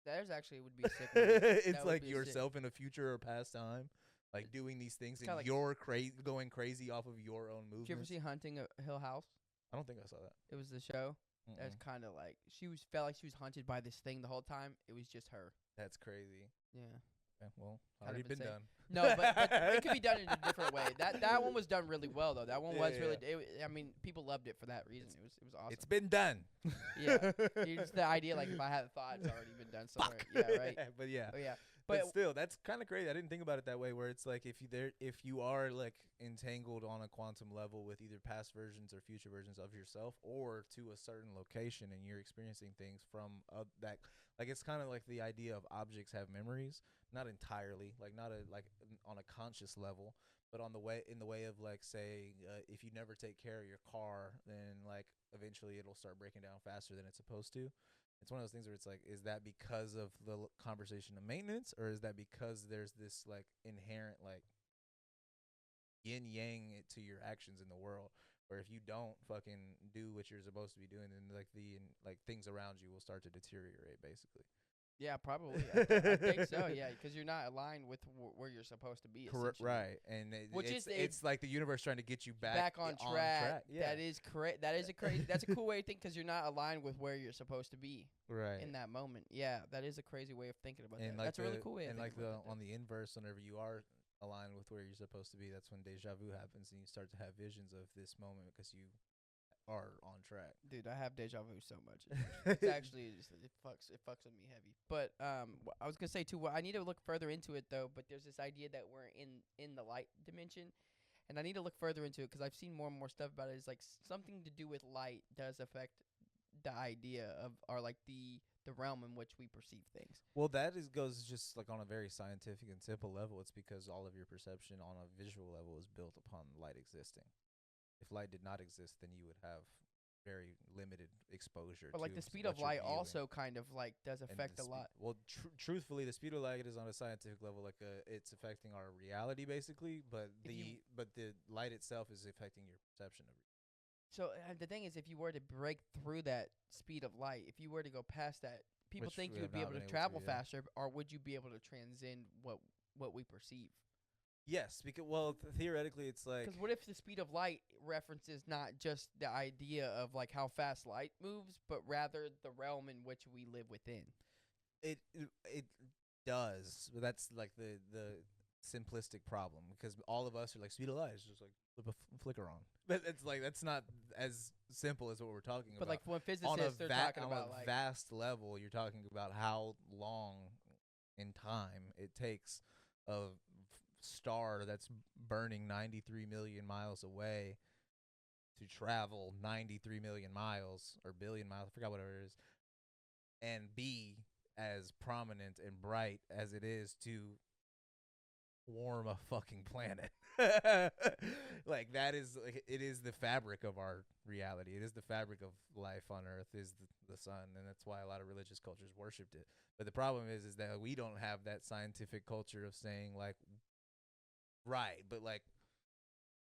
That actually would be a sick movie. It's like yourself in a future or past time, like, doing these things, and like you're going crazy off of your own movements. Did you ever see Hunting a Hill House? I don't think I saw that. It was the show. That's kind of like felt like she was haunted by this thing the whole time. It was just her. That's crazy. Yeah. Okay, well, already been done. No, but it could be done in a different way. That one was done really well, though. That one was really. I mean, people loved it for that reason. It was awesome. It's been done. Yeah, it's the idea. Like, if I had a thought, it's already been done somewhere. Fuck. Yeah, right. But yeah. Oh yeah. But still, that's kind of crazy. I didn't think about it that way. Where it's like if you are like entangled on a quantum level with either past versions or future versions of yourself, or to a certain location, and you're experiencing things from that, like it's kind of like the idea of objects have memories, not entirely, like not on a conscious level, but on the way in the way of like say if you never take care of your car, then like eventually it'll start breaking down faster than it's supposed to. It's one of those things where it's like, is that because of the conversation of maintenance, or is that because there's this like inherent like yin yang to your actions in the world, where if you don't fucking do what you're supposed to be doing, then like like things around you will start to deteriorate, basically. Yeah, probably. I think so. Yeah, because you're not aligned with where you're supposed to be. Correct, right? And it's like the universe trying to get you back on track. Yeah. That is correct. That is a crazy. That's a cool way to think, because you're not aligned with where you're supposed to be. Right. In that moment. Yeah, that is a crazy way of thinking about and that. Like that's a really cool way. And like on the inverse, whenever you are aligned with where you're supposed to be, that's when deja vu happens, and you start to have visions of this moment because you are on track. Dude, I have deja vu so much. It's actually just, it fucks with me heavy. But I was gonna say too. Well, I need to look further into it though. But there's this idea that we're in the light dimension, and I need to look further into it because I've seen more and more stuff about it. It's like something to do with light does affect the idea of, or like the realm in which we perceive things. Well, goes just like on a very scientific and simple level. It's because all of your perception on a visual level is built upon light existing. If light did not exist, then you would have very limited exposure. But like the speed of light also kind of like does affect a lot. Well, truthfully, the speed of light is on a scientific level, like it's affecting our reality basically. But the light itself is affecting your perception of it. So the thing is, if you were to break through that speed of light, if you were to go past that, people think you would be able to travel faster, or would you be able to transcend what we perceive? Yes, because theoretically, it's like, because what if the speed of light references not just the idea of like how fast light moves, but rather the realm in which we live within? It does, but that's like the simplistic problem, because all of us are like, speed of light is just like flip a flicker on. But it's like that's not as simple as what we're talking about. But like when physicists are talking about on a vast level, you're talking about how long in time it takes a star that's burning 93 million miles away to travel 93 million miles or billion miles, I forgot whatever it is, and be as prominent and bright as it is to warm a fucking planet. Like that is like, it is the fabric of our reality. It is the fabric of life on Earth is the sun, and that's why a lot of religious cultures worshipped it. But the problem is that we don't have that scientific culture of saying like, right, but like,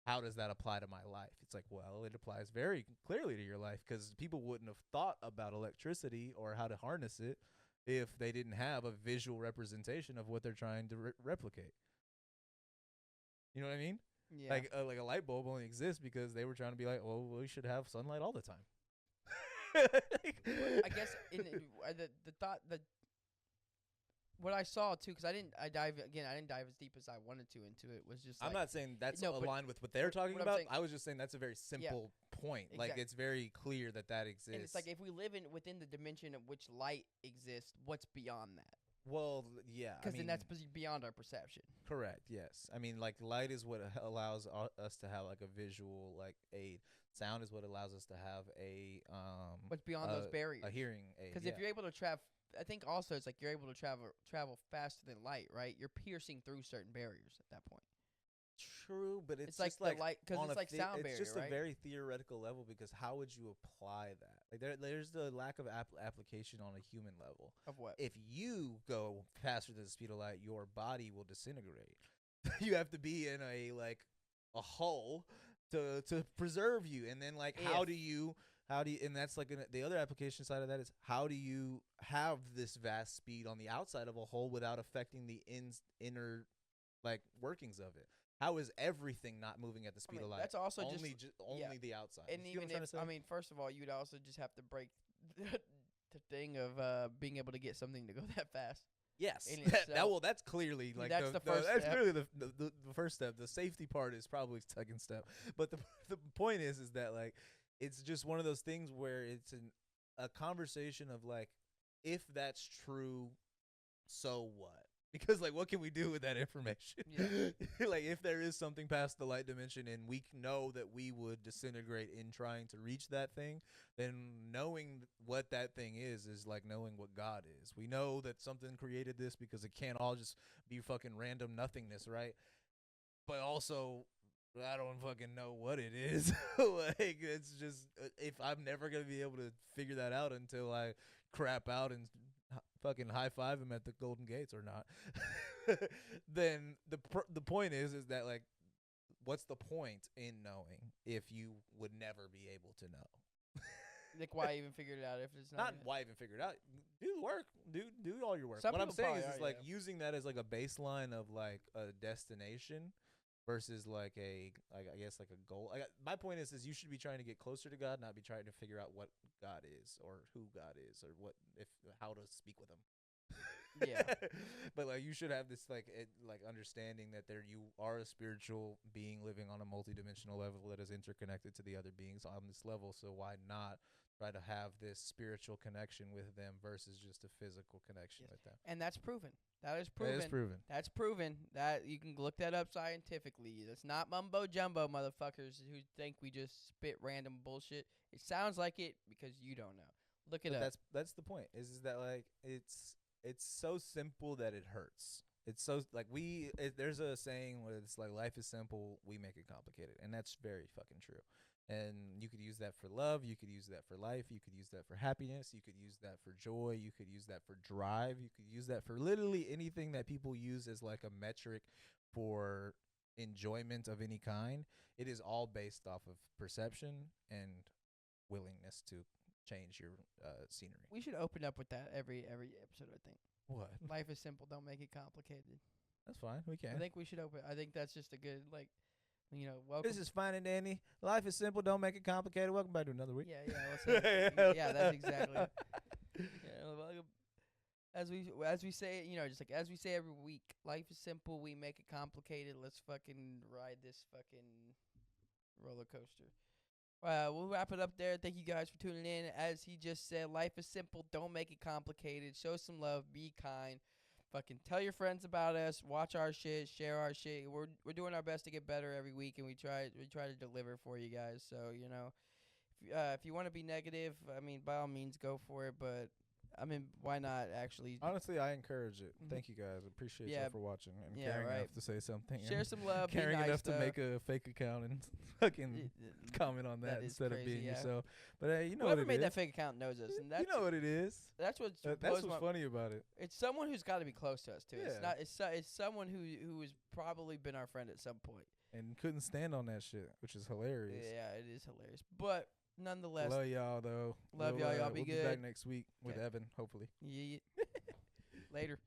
how does that apply to my life? It's like, well, it applies very clearly to your life, because people wouldn't have thought about electricity or how to harness it if they didn't have a visual representation of what they're trying to replicate. You know what I mean? Yeah. Like a light bulb only exists because they were trying to be like, well, we should have sunlight all the time. I guess the thought that what I saw too, because I didn't dive as deep as I wanted to into it. Was just I'm not saying that's aligned with what they're talking about. I was just saying that's a very simple point. Exactly. Like it's very clear that exists. And it's like if we live within the dimension of which light exists, what's beyond that? Well, yeah, because then that's beyond our perception. Correct. Yes, I mean like light is what allows us to have like a visual like aid. Sound is what allows us to have a what's beyond those barriers, a hearing aid. Because if you're able to travel, I think also it's like you're able to travel faster than light, right? You're piercing through certain barriers at that point. True, but it's like just like light, because it's like sound barrier. It's just right? a very theoretical level, because how would you apply that? Like there's the lack of application on a human level. Of what? If you go faster than the speed of light, your body will disintegrate. You have to be in a hull to preserve you, and then like how do you and that's like the other application side of that is, how do you have this vast speed on the outside of a hull without affecting the inner like workings of it? How is everything not moving at the speed of light? That's also only the outside. And even if, first of all, you'd also just have to break the thing of being able to get something to go that fast. Yes, that's clearly like that's the first that's step. clearly the first step. The safety part is probably second step. But the point is that like it's just one of those things where it's a conversation of like, if that's true, so what? Because, like, what can we do with that information? Yeah. Like, if there is something past the light dimension and we know that we would disintegrate in trying to reach that thing, then knowing what that thing is like knowing what God is. We know that something created this because it can't all just be fucking random nothingness, right? But also, I don't fucking know what it is. Like, it's just, if I'm never going to be able to figure that out until I crap out and fucking high five him at the Golden Gates or not, then the point is that, like, what's the point in knowing if you would never be able to know? Like, why even figure it out if it's not why even figure it out? Do the work, do all your work. Some what I'm saying is, are, like, using that as like a baseline of like a destination versus like I guess like a goal. My point is you should be trying to get closer to God, not be trying to figure out what God is or who God is or how to speak with him. Yeah. But, like, you should have this like understanding that you are a spiritual being living on a multidimensional level that is interconnected to the other beings on this level. So why not try to have this spiritual connection with them versus just a physical connection with them? And that's proven. That is proven. That is proven. That's proven. That you can look that up scientifically. That's not mumbo jumbo, motherfuckers who think we just spit random bullshit. It sounds like it because you don't know. Look it up. That's the point. Is that, like, it's so simple that it hurts. It's so, like, there's a saying where it's like, life is simple, we make it complicated, and that's very fucking true. And you could use that for love, you could use that for life, you could use that for happiness, you could use that for joy, you could use that for drive, you could use that for literally anything that people use as like a metric for enjoyment of any kind. It is all based off of perception and willingness to change your scenery. We should open up with that every episode, I think. What? Life is simple, don't make it complicated. That's fine. We can. I think we should open. I think that's just a good, like, welcome. This is fine and dandy. Life is simple, don't make it complicated. Welcome back to another week. Yeah, that's exactly. Welcome. As we say, just like as we say every week, life is simple, we make it complicated. Let's fucking ride this fucking roller coaster. We'll wrap it up there. Thank you guys for tuning in. As he just said, life is simple. Don't make it complicated. Show some love. Be kind. Fucking tell your friends about us. Watch our shit. Share our shit. We're doing our best to get better every week, and we try to deliver for you guys. So if you want to be negative, I mean, by all means, go for it. But I mean, why not actually? Honestly, I encourage it. Thank you guys. Appreciate you for watching and caring enough to say something. Share some love. Caring nice enough to make a fake account and fucking comment on that instead crazy, of being yourself. But you know whoever what made it that is. fake account knows us, and that's you know what it is. That's what's funny about it. It's someone who's got to be close to us too. Yeah. It's not. It's someone who has probably been our friend at some point and couldn't stand on that shit, which is hilarious. Yeah, it is hilarious, but. Nonetheless, love y'all though. Love y'all. Y'all be we'll good. Be back next week with Evan, hopefully. Yeah. Later.